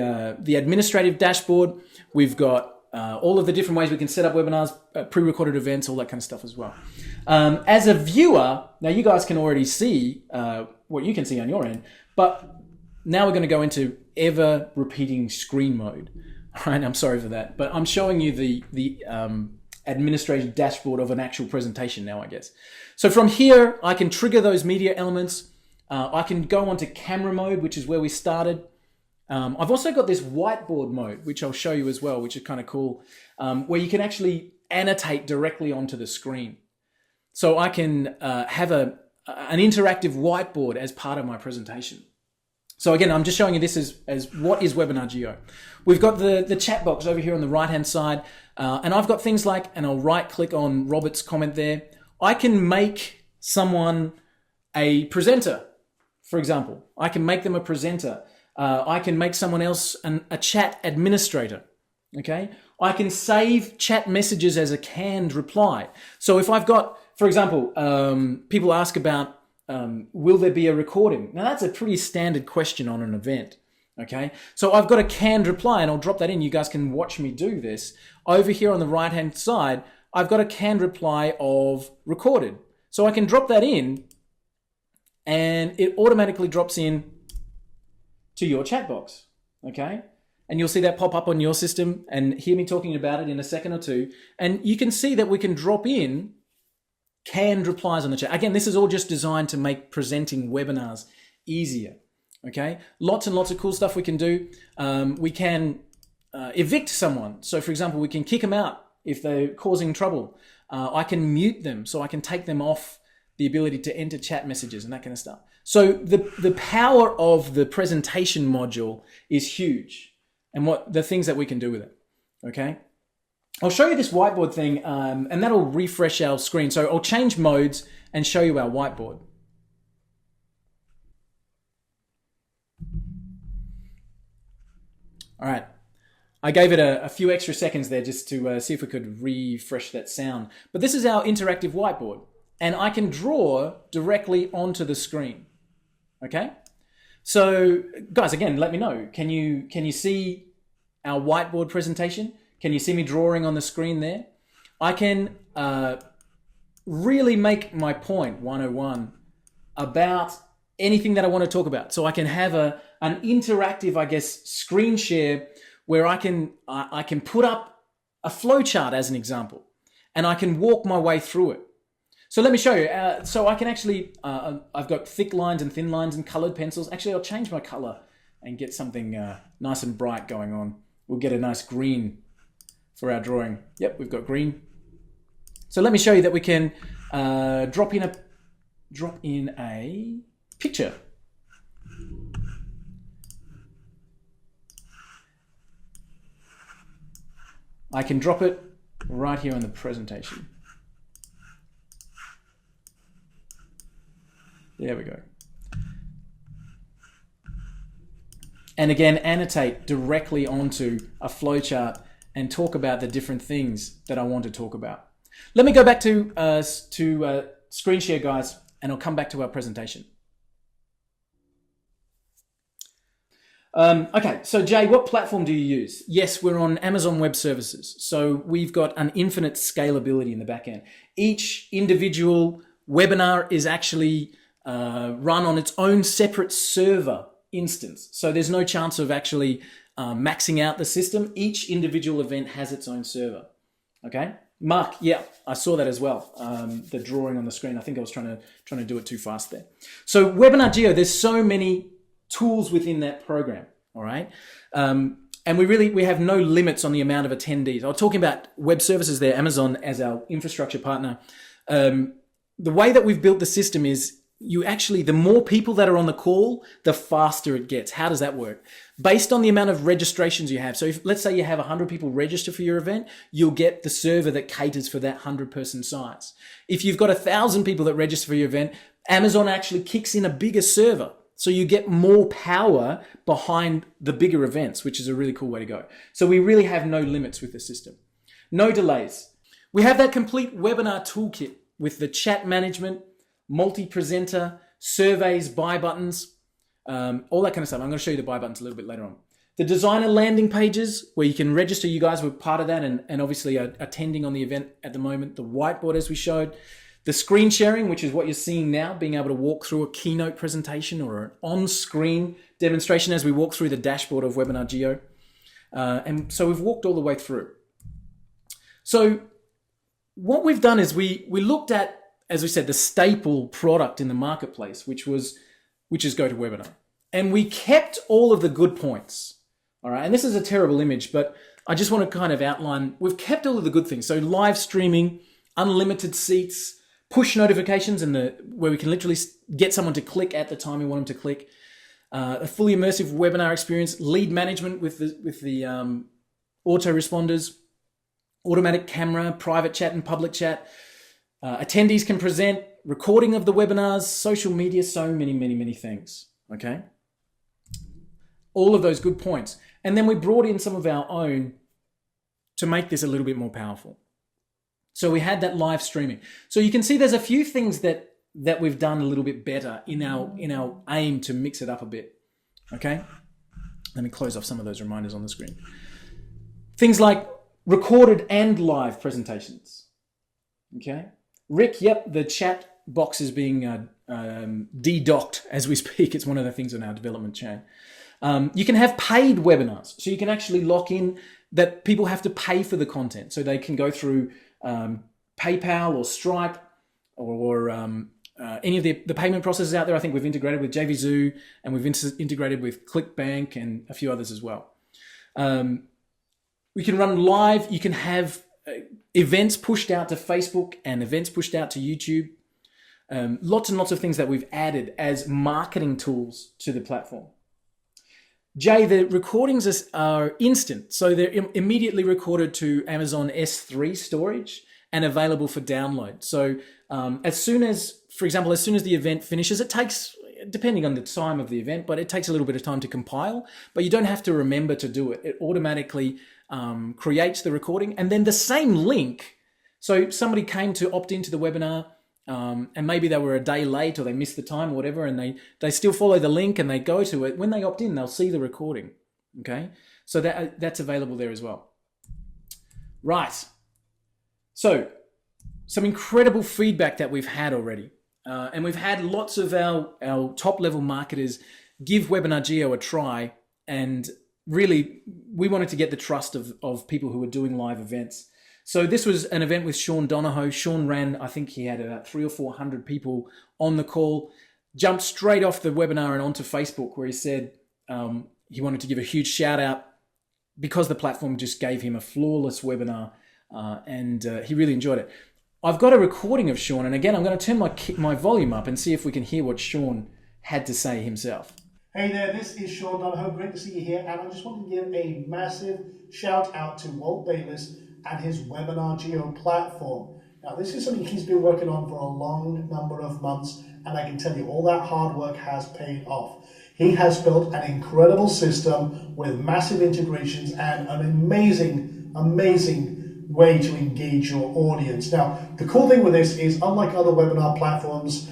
[SPEAKER 1] administrative dashboard. We've got all of the different ways we can set up webinars, pre-recorded events, all that kind of stuff as well. As a viewer, now you guys can already see what you can see on your end, but now we're going to go into ever repeating screen mode. All right, I'm sorry for that, but I'm showing you the administrative dashboard of an actual presentation now, I guess. So from here, I can trigger those media elements. I can go onto camera mode, which is where we started. I've also got this whiteboard mode, which I'll show you as well, which is kind of cool, where you can actually annotate directly onto the screen. So I can have an interactive whiteboard as part of my presentation. So again, I'm just showing you this as what is Webinar JEO. We've got the chat box over here on the right-hand side, and I've got things like, and I'll right-click on Robert's comment there, I can make someone a presenter, for example. I can make them a presenter. I can make someone else a chat administrator, okay? I can save chat messages as a canned reply. So if I've got, for example, people ask about, will there be a recording? Now that's a pretty standard question on an event, okay? So I've got a canned reply, and I'll drop that in. You guys can watch me do this. Over here on the right-hand side, I've got a canned reply of recorded. So I can drop that in, and it automatically drops in to your chat box, okay? And you'll see that pop up on your system and hear me talking about it in a second or two. And you can see that we can drop in canned replies on the chat. Again, this is all just designed to make presenting webinars easier, okay? Lots and lots of cool stuff we can do. We can evict someone. So for example, we can kick them out if they're causing trouble. I can mute them, so I can take them off the ability to enter chat messages and that kind of stuff. So the power of the presentation module is huge, and what the things that we can do with it, okay? I'll show you this whiteboard thing, and that'll refresh our screen. So I'll change modes and show you our whiteboard. All right, I gave it a few extra seconds there just to see if we could refresh that sound. But this is our interactive whiteboard, and I can draw directly onto the screen. Okay, so guys, again, let me know. Can you see our whiteboard presentation? Can you see me drawing on the screen there? I can really make my point 101 about anything that I want to talk about. So I can have an interactive, I guess, screen share where I can put up a flow chart as an example, and I can walk my way through it. So let me show you. So I can actually, I've got thick lines and thin lines and colored pencils. Actually, I'll change my color and get something nice and bright going on. We'll get a nice green for our drawing. Yep, we've got green. So let me show you that we can drop in a picture. I can drop it right here on the presentation. There we go. And again, annotate directly onto a flowchart and talk about the different things that I want to talk about. Let me go back to screen share, guys, and I'll come back to our presentation. Okay, so Jay, what platform do you use? Yes, we're on Amazon Web Services. So we've got an infinite scalability in the back end. Each individual webinar is actually run on its own separate server instance. So there's no chance of actually maxing out the system. Each individual event has its own server. Okay, Mark, yeah, I saw that as well. The drawing on the screen. I think I was trying to do it too fast there. So Webinar JEO, there's so many tools within that program. All right, and we have no limits on the amount of attendees. I was talking about web services there, Amazon as our infrastructure partner. The way that we've built the system is the more people that are on the call, the faster it gets. How does that work? Based on the amount of registrations you have. So if, let's say you have 100 people register for your event, you'll get the server that caters for that 100-person size. If you've got 1,000 people that register for your event, Amazon actually kicks in a bigger server. So you get more power behind the bigger events, which is a really cool way to go. So we really have no limits with the system. No delays. We have that complete webinar toolkit with the chat management, multi-presenter, surveys, buy buttons, all that kind of stuff. I'm going to show you the buy buttons a little bit later on. The designer landing pages where you can register. You guys were part of that and obviously are attending on the event at the moment. The whiteboard as we showed. The screen sharing, which is what you're seeing now, being able to walk through a keynote presentation or an on-screen demonstration as we walk through the dashboard of Webinar JEO. And so we've walked all the way through. So what we've done is we looked at, as we said, the staple product in the marketplace, which is GoToWebinar. And we kept all of the good points. All right. And this is a terrible image, but I just want to kind of outline, we've kept all of the good things. So live streaming, unlimited seats, push notifications, where we can literally get someone to click at the time we want them to click. A fully immersive webinar experience, lead management with the autoresponders, automatic camera, private chat and public chat. Attendees can present, recording of the webinars, social media, so many things, okay? All of those good points. And then we brought in some of our own to make this a little bit more powerful. So we had that live streaming. So you can see there's a few things that we've done a little bit better in our aim to mix it up a bit, okay? Let me close off some of those reminders on the screen. Things like recorded and live presentations, okay? Rick, yep, the chat box is being de-docked as we speak. It's one of the things on our development chain. You can have paid webinars. So you can actually lock in that people have to pay for the content. So they can go through PayPal or Stripe or any of the payment processes out there. I think we've integrated with JVZoo and we've integrated with ClickBank and a few others as well. We can run live. You can have events pushed out to Facebook and events pushed out to YouTube. Lots and lots of things that we've added as marketing tools to the platform. Jay, the recordings are instant. So they're immediately recorded to Amazon S3 storage and available for download. So as soon as the event finishes, it takes, depending on the time of the event, but it takes a little bit of time to compile, but you don't have to remember to do it. It automatically creates the recording, and then the same link. So somebody came to opt into the webinar, and maybe they were a day late or they missed the time or whatever, and they still follow the link and they go to it. When they opt in, they'll see the recording. Okay, so that's available there as well. Right. So some incredible feedback that we've had already. And we've had lots of our top level marketers give Webinar JEO a try, and really we wanted to get the trust of people who are doing live events. So this was an event with Sean Donahoe. Sean ran, I think he had about 300 or 400 people on the call, jumped straight off the webinar and onto Facebook, where he said he wanted to give a huge shout out because the platform just gave him a flawless webinar, and he really enjoyed it. I've got a recording of Sean, and again, I'm going to turn my volume up and see if we can hear what Sean had to say himself.
[SPEAKER 2] Hey there, this is Sean Donahoe. Great to see you here, and I just want to give a massive shout out to Walt Bayliss and his Webinar JEO platform. Now, this is something he's been working on for a long number of months, and I can tell you all that hard work has paid off. He has built an incredible system with massive integrations and an amazing way to engage your audience. Now, the cool thing with this is, unlike other webinar platforms,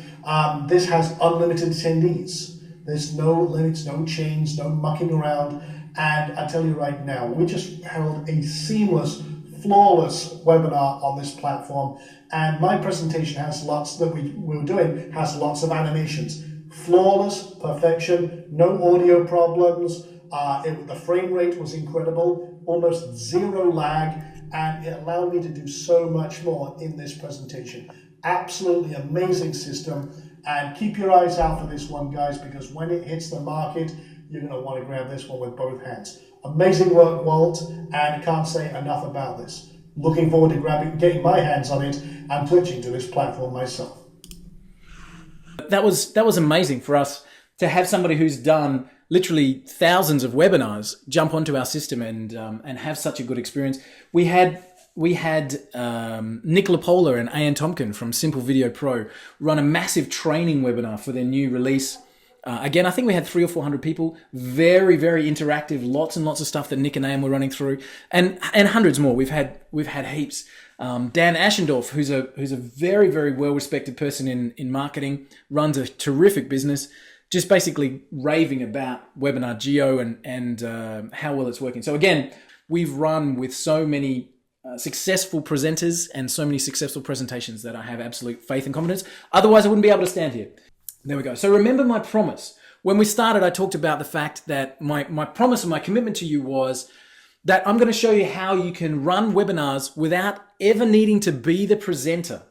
[SPEAKER 2] this has unlimited attendees. There's no limits, no chains, no mucking around. And I tell you right now, we just held a seamless, flawless webinar on this platform. And my presentation has lots of animations. Flawless, perfection, no audio problems. The frame rate was incredible, almost zero lag. And it allowed me to do so much more in this presentation. Absolutely amazing system. And keep your eyes out for this one, guys, because when it hits the market, you're going to want to grab this one with both hands. Amazing work, Walt, and can't say enough about this. Looking forward to getting my hands on it and switching to this platform myself.
[SPEAKER 1] That was amazing for us to have somebody who's done literally thousands of webinars jump onto our system and have such a good experience. We had Nick Lapola and Ian Tompkin from Simple Video Pro run a massive training webinar for their new release. Again, I think we had 300 or 400 people. Very, very interactive. Lots and lots of stuff that Nick and Ian were running through, and hundreds more. We've had heaps. Dan Aschendorf, who's a very, very well respected person in marketing, runs a terrific business, just basically raving about Webinar JEO and how well it's working. So again, we've run with so many successful presenters and so many successful presentations that I have absolute faith and confidence. Otherwise, I wouldn't be able to stand here. There we go. So remember my promise. When we started, I talked about the fact that my promise and my commitment to you was that I'm going to show you how you can run webinars without ever needing to be the presenter.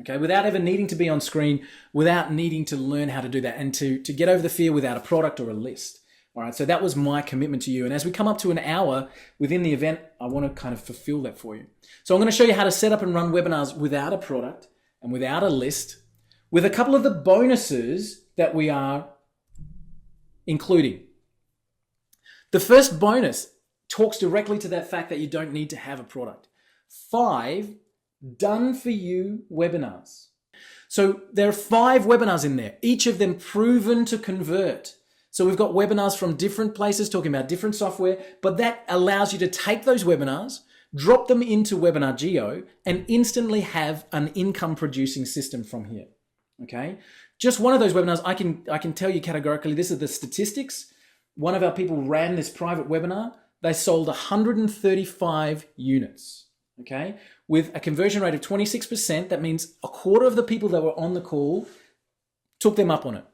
[SPEAKER 1] Okay, without ever needing to be on screen, without needing to learn how to do that, and to get over the fear without a product or a list. All right, so that was my commitment to you. And as we come up to an hour within the event, I want to kind of fulfill that for you. So I'm going to show you how to set up and run webinars without a product and without a list, with a couple of the bonuses that we are including. The first bonus talks directly to that fact that you don't need to have a product. 5 done-for-you webinars. So there are 5 webinars in there, each of them proven to convert. So we've got webinars from different places talking about different software, but that allows you to take those webinars, drop them into Webinar JEO, and instantly have an income-producing system from here. Okay? Just one of those webinars, I can tell you categorically, this is the statistics. One of our people ran this private webinar. They sold 135 units. Okay? With a conversion rate of 26%, that means a quarter of the people that were on the call took them up on it.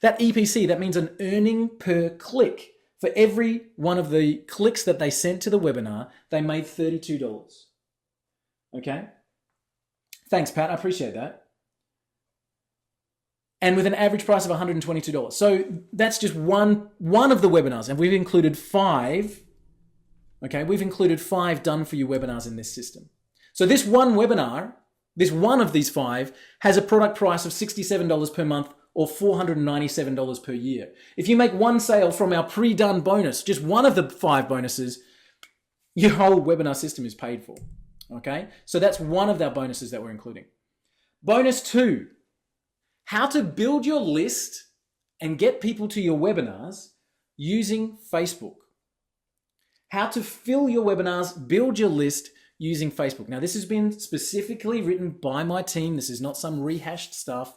[SPEAKER 1] That EPC, that means an earning per click. For every one of the clicks that they sent to the webinar, they made $32. Okay? Thanks, Pat. I appreciate that. And with an average price of $122. So that's just one of the webinars. And we've included 5. Okay, we've included 5 done-for-you webinars in this system. So this one webinar This one of these 5 has a product price of $67 per month or $497 per year. If you make one sale from our pre-done bonus, just one of the 5 bonuses, your whole webinar system is paid for. Okay, so that's one of our bonuses that we're including. Bonus 2, how to build your list and get people to your webinars using Facebook. How to fill your webinars, build your list using Facebook. Now, this has been specifically written by my team. This is not some rehashed stuff.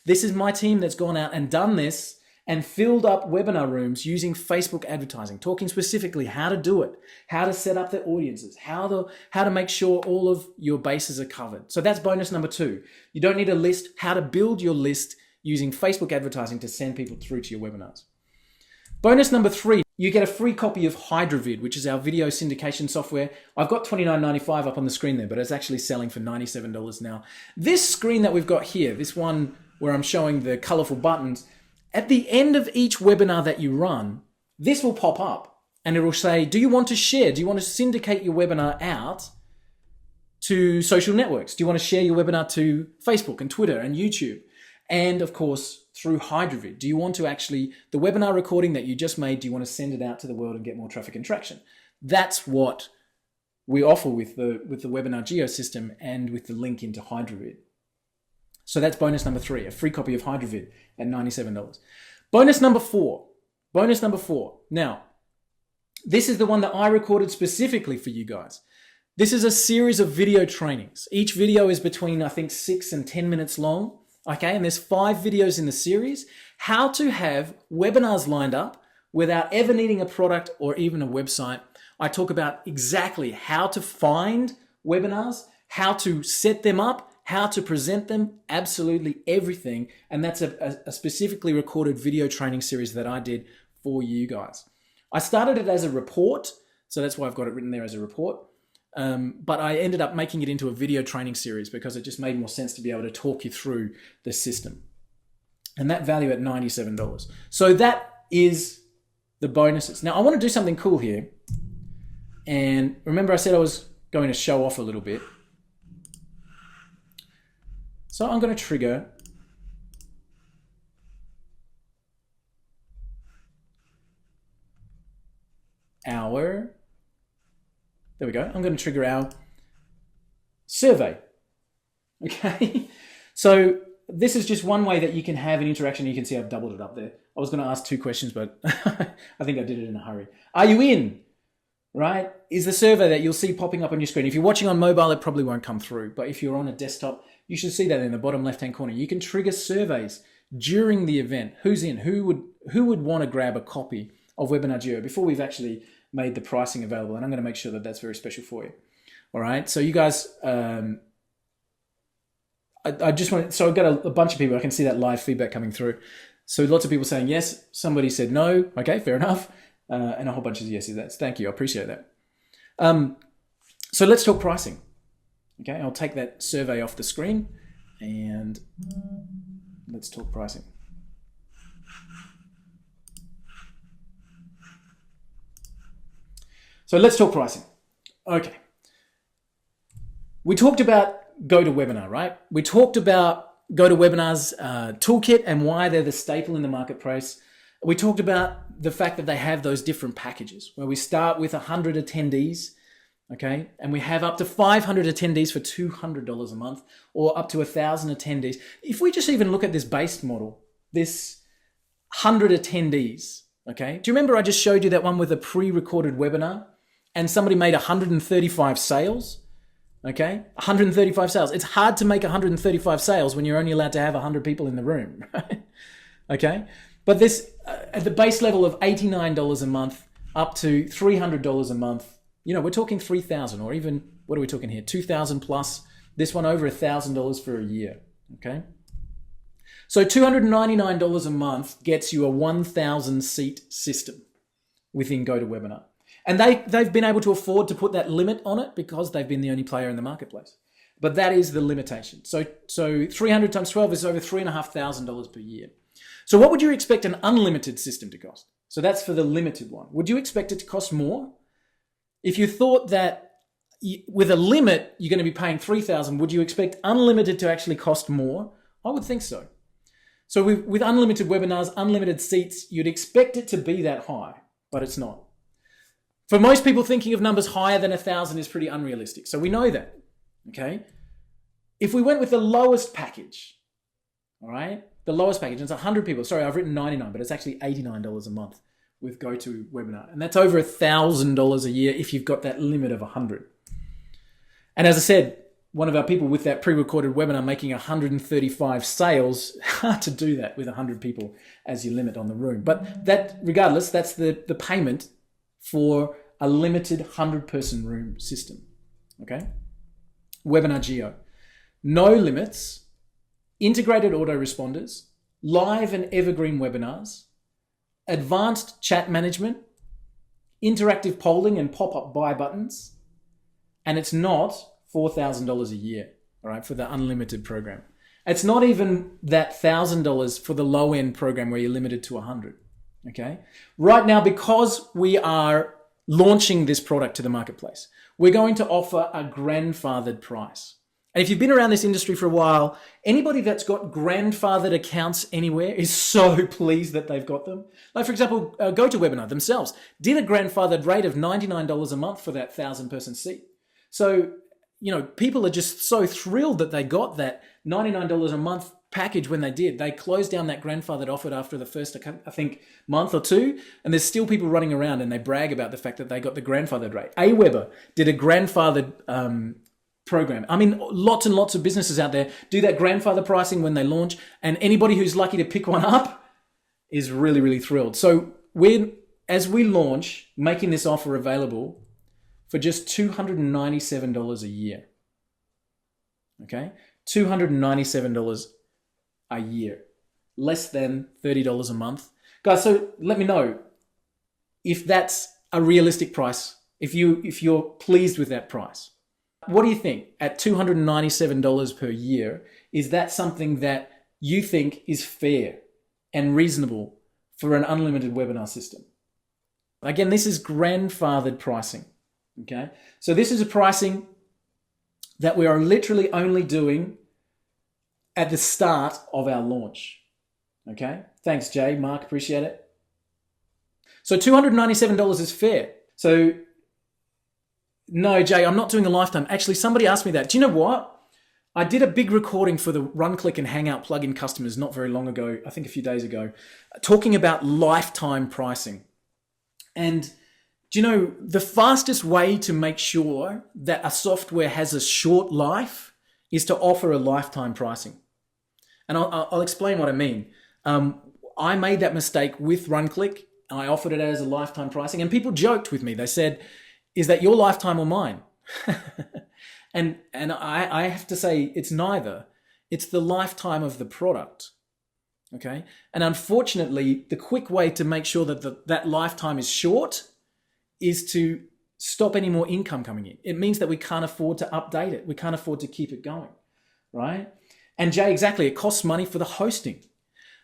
[SPEAKER 1] This is my team that's gone out and done this and filled up webinar rooms using Facebook advertising, talking specifically how to do it, how to set up the audiences, how to make sure all of your bases are covered. So that's bonus number 2. You don't need a list, how to build your list using Facebook advertising to send people through to your webinars. Bonus number 3, you get a free copy of HydroVid, which is our video syndication software. I've got $29.95 up on the screen there, but it's actually selling for $97 now. This screen that we've got here, this one where I'm showing the colorful buttons, at the end of each webinar that you run, this will pop up and it will say, do you want to share? Do you want to syndicate your webinar out to social networks? Do you want to share your webinar to Facebook and Twitter and YouTube? And of course, through HydroVid, do you want to actually, the webinar recording that you just made, do you want to send it out to the world and get more traffic and traction? That's what we offer with the Webinar JEO system and with the link into HydroVid. So that's bonus number 3, a free copy of HydroVid at $97. Bonus number 4. Now, this is the one that I recorded specifically for you guys. This is a series of video trainings. Each video is between, I think, 6 and 10 minutes long. Okay, and there's 5 videos in the series. How to have webinars lined up without ever needing a product or even a website. I talk about exactly how to find webinars, how to set them up, how to present them, absolutely everything. And that's a specifically recorded video training series that I did for you guys. I started it as a report, so that's why I've got it written there as a report. But I ended up making it into a video training series because it just made more sense to be able to talk you through the system. And that value at $97. So that is the bonuses. Now I want to do something cool here. And remember I said I was going to show off a little bit. So I'm going to trigger our, there we go. I'm going to trigger our survey. Okay. So this is just one way that you can have an interaction. You can see I've doubled it up there. I was going to ask 2 questions, but I think I did it in a hurry. Are you in? Right? Is the survey that you'll see popping up on your screen. If you're watching on mobile, it probably won't come through. But if you're on a desktop, you should see that in the bottom left-hand corner. You can trigger surveys during the event. Who's in? Who would want to grab a copy of Webinar JEO before we've actually made the pricing available? And I'm going to make sure that that's very special for you. All right. So you guys, I just want. So I've got a bunch of people. I can see that live feedback coming through. So lots of people saying yes. Somebody said no. Okay, fair enough. And a whole bunch of yeses. That's thank you. I appreciate that. So let's talk pricing. Okay, I'll take that survey off the screen and let's talk pricing. So let's talk pricing. Okay. We talked about GoToWebinar, right? We talked about GoToWebinar's toolkit and why they're the staple in the marketplace. We talked about the fact that they have those different packages where we start with 100 attendees, okay? And we have up to 500 attendees for $200 a month or up to 1,000 attendees. If we just even look at this base model, this 100 attendees, okay? Do you remember I just showed you that one with a pre-recorded webinar and somebody made 135 sales? Okay, 135 sales. It's hard to make 135 sales when you're only allowed to have 100 people in the room, right? Okay, but this, at the base level of $89 a month up to $300 a month, you know, we're talking 3,000 or even, what are we talking here? 2,000 plus, this one over $1,000 for a year, okay? So $299 a month gets you a 1,000 seat system within GoToWebinar. And they've been able to afford to put that limit on it because they've been the only player in the marketplace. But that is the limitation. So 300 times 12 is over $3,500 per year. So what would you expect an unlimited system to cost? So that's for the limited one. Would you expect it to cost more? If you thought that with a limit, you're going to be paying $3,000. Would you expect unlimited to actually cost more? I would think so. So with unlimited webinars, unlimited seats, you'd expect it to be that high, but it's not. For most people, thinking of numbers higher than 1,000 is pretty unrealistic. So we know that, okay? If we went with the lowest package, all right? The lowest package, it's 100 people. Sorry, I've written 99, but it's actually $89 a month with GoToWebinar. And that's over $1,000 a year if you've got that limit of 100. And as I said, one of our people with that pre-recorded webinar making 135 sales, hard to do that with 100 people as your limit on the room. But that, regardless, that's the payment for a limited 100-person room system, okay? Webinar JEO. No limits, integrated autoresponders, live and evergreen webinars, advanced chat management, interactive polling and pop-up buy buttons, and it's not $4,000 a year, all right, for the unlimited program. It's not even that $1,000 for the low-end program where you're limited to 100, okay? Right now, because we are launching this product to the marketplace, we're going to offer a grandfathered price. And if you've been around this industry for a while, anybody that's got grandfathered accounts anywhere is so pleased that they've got them. Like, for example, GoToWebinar themselves did a grandfathered rate of $99 a month for that 1,000-person seat. So, you know, people are just so thrilled that they got that $99 a month package when they did. They closed down that grandfathered offer after the first, I think, month or two, and there's still people running around and they brag about the fact that they got the grandfathered rate. Aweber did a grandfathered program. I mean, lots and lots of businesses out there do that grandfather pricing when they launch, and anybody who's lucky to pick one up is really, really thrilled. So as we launch, making this offer available for just $297 a year. Okay? $297 a year. Less than $30 a month. Guys, so let me know if that's a realistic price, if you're pleased with that price. What do you think? At $297 per year, is that something that you think is fair and reasonable for an unlimited webinar system? Again, this is grandfathered pricing. Okay, so this is a pricing that we are literally only doing at the start of our launch. Okay, thanks, Jay, Mark, appreciate it. So $297 is fair. So no, Jay, I'm not doing a lifetime. Actually, somebody asked me that. Do you know what? I did a big recording for the RunClick and Hangout plugin customers not very long ago, I think a few days ago, talking about lifetime pricing. And do you know, the fastest way to make sure that a software has a short life is to offer a lifetime pricing. And I'll explain what I mean. I made that mistake with RunClick. I offered it as a lifetime pricing, and people joked with me. They said, is that your lifetime or mine? and I have to say it's neither. It's the lifetime of the product. Okay? And unfortunately, the quick way to make sure that that lifetime is short is to stop any more income coming in. It means that we can't afford to update it. We can't afford to keep it going, right? And Jay, exactly, it costs money for the hosting.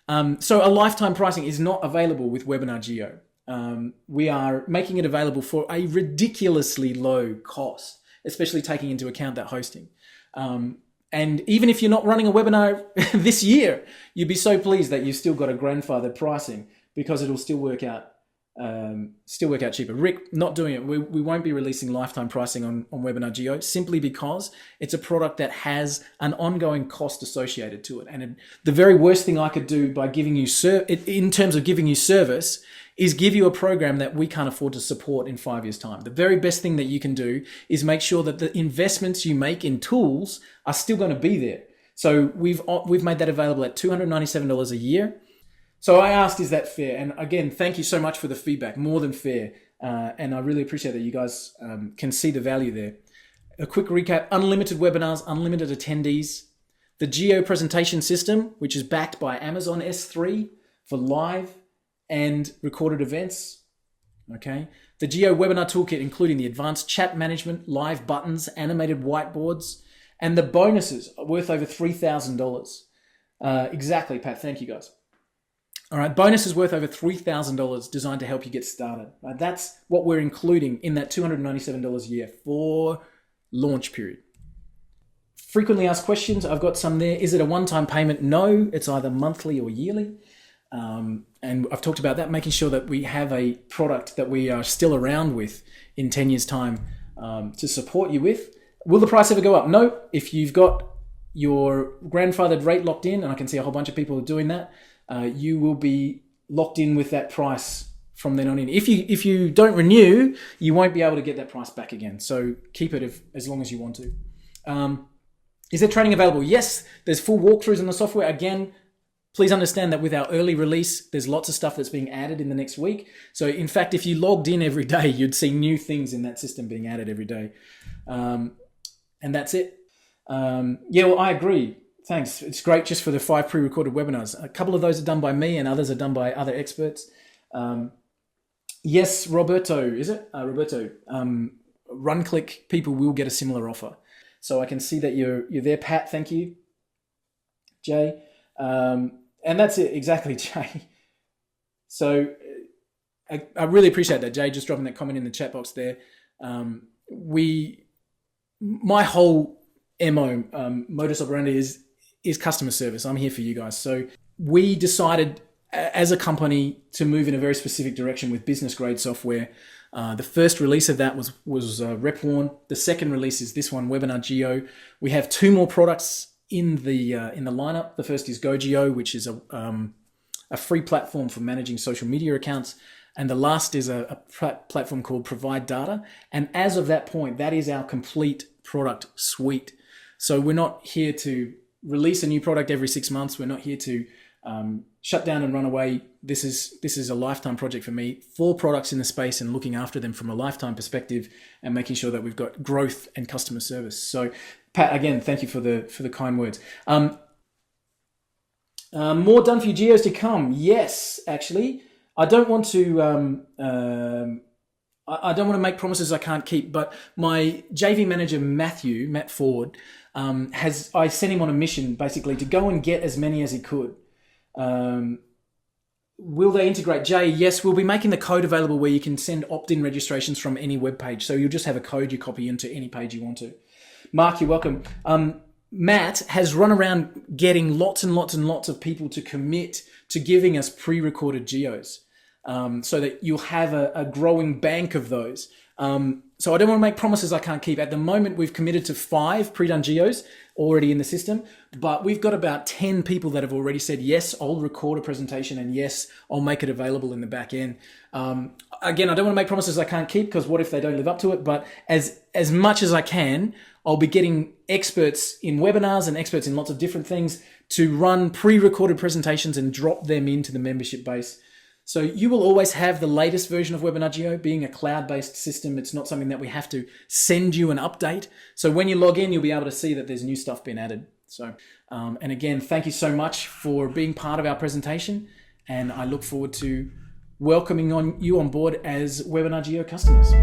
[SPEAKER 1] So a lifetime pricing is not available with Webinar JEO. We are making it available for a ridiculously low cost, especially taking into account that hosting. And even if you're not running a webinar this year, you'd be so pleased that you've still got a grandfathered pricing because it'll still work out cheaper. Rick, not doing it. We won't be releasing lifetime pricing on Webinar JEO simply because it's a product that has an ongoing cost associated to it. And the very worst thing I could do by giving you in terms of giving you service is give you a program that we can't afford to support in 5 years' time. The very best thing that you can do is make sure that the investments you make in tools are still going to be there. So we've made that available at $297 a year. So I asked, is that fair? And again, thank you so much for the feedback, more than fair. And I really appreciate that you guys can see the value there. A quick recap, unlimited webinars, unlimited attendees, the JEO presentation system, which is backed by Amazon S3 for live and recorded events. Okay. The JEO webinar toolkit, including the advanced chat management, live buttons, animated whiteboards, and the bonuses worth over $3,000. Exactly, Pat. Thank you, guys. All right, bonuses worth over $3,000 designed to help you get started. Right? That's what we're including in that $297 a year for launch period. Frequently asked questions, I've got some there. Is it a one-time payment? No, it's either monthly or yearly. And I've talked about that, making sure that we have a product that we are still around with in 10 years' time to support you with. Will the price ever go up? No. If you've got your grandfathered rate locked in, and I can see a whole bunch of people are doing that, you will be locked in with that price from then on in. If you don't renew, you won't be able to get that price back again. So keep it as long as you want to. Is there training available? Yes, there's full walkthroughs on the software. Again, please understand that with our early release, there's lots of stuff that's being added in the next week. So in fact, if you logged in every day, you'd see new things in that system being added every day. And that's it. Yeah, well, I agree. Thanks. It's great just for the 5 pre-recorded webinars. A couple of those are done by me and others are done by other experts. Yes, Roberto, is it? Roberto, run-click people will get a similar offer. So I can see that you're there, Pat. Thank you, Jay. And that's it, exactly, Jay. So I really appreciate that, Jay, just dropping that comment in the chat box there. My whole MO, modus operandi is customer service. I'm here for you guys. So we decided as a company to move in a very specific direction with business grade software. The first release of that was RepWarn. The second release is this one, Webinar JEO. We have 2 more products in the lineup. The first is GoGeo, which is a free platform for managing social media accounts. And the last is a platform called Provide Data. And as of that point, that is our complete product suite. So we're not here to release a new product every 6 months. We're not here to shut down and run away. This is a lifetime project for me. 4 products in the space and looking after them from a lifetime perspective and making sure that we've got growth and customer service. So Pat, again, thank you for the kind words. More done for you geos to come. Yes, actually. I don't want to I don't want to make promises I can't keep, but my JV manager, Matt Ford, I sent him on a mission basically to go and get as many as he could. Will they integrate? Jay, yes, we'll be making the code available where you can send opt-in registrations from any web page. So you'll just have a code you copy into any page you want to. Mark, you're welcome. Matt has run around getting lots and lots and lots of people to commit to giving us pre-recorded geos, so that you'll have a growing bank of those. So I don't want to make promises I can't keep. At the moment, we've committed to 5 pre-done geos already in the system, but we've got about 10 people that have already said, yes, I'll record a presentation and yes, I'll make it available in the back end. Again, I don't want to make promises I can't keep because what if they don't live up to it? But as much as I can, I'll be getting experts in webinars and experts in lots of different things to run pre-recorded presentations and drop them into the membership base. So you will always have the latest version of Webinar JEO. Being a cloud-based system, it's not something that we have to send you an update. So when you log in, you'll be able to see that there's new stuff being added. So, and again, thank you so much for being part of our presentation. And I look forward to welcoming you on board as Webinar JEO customers.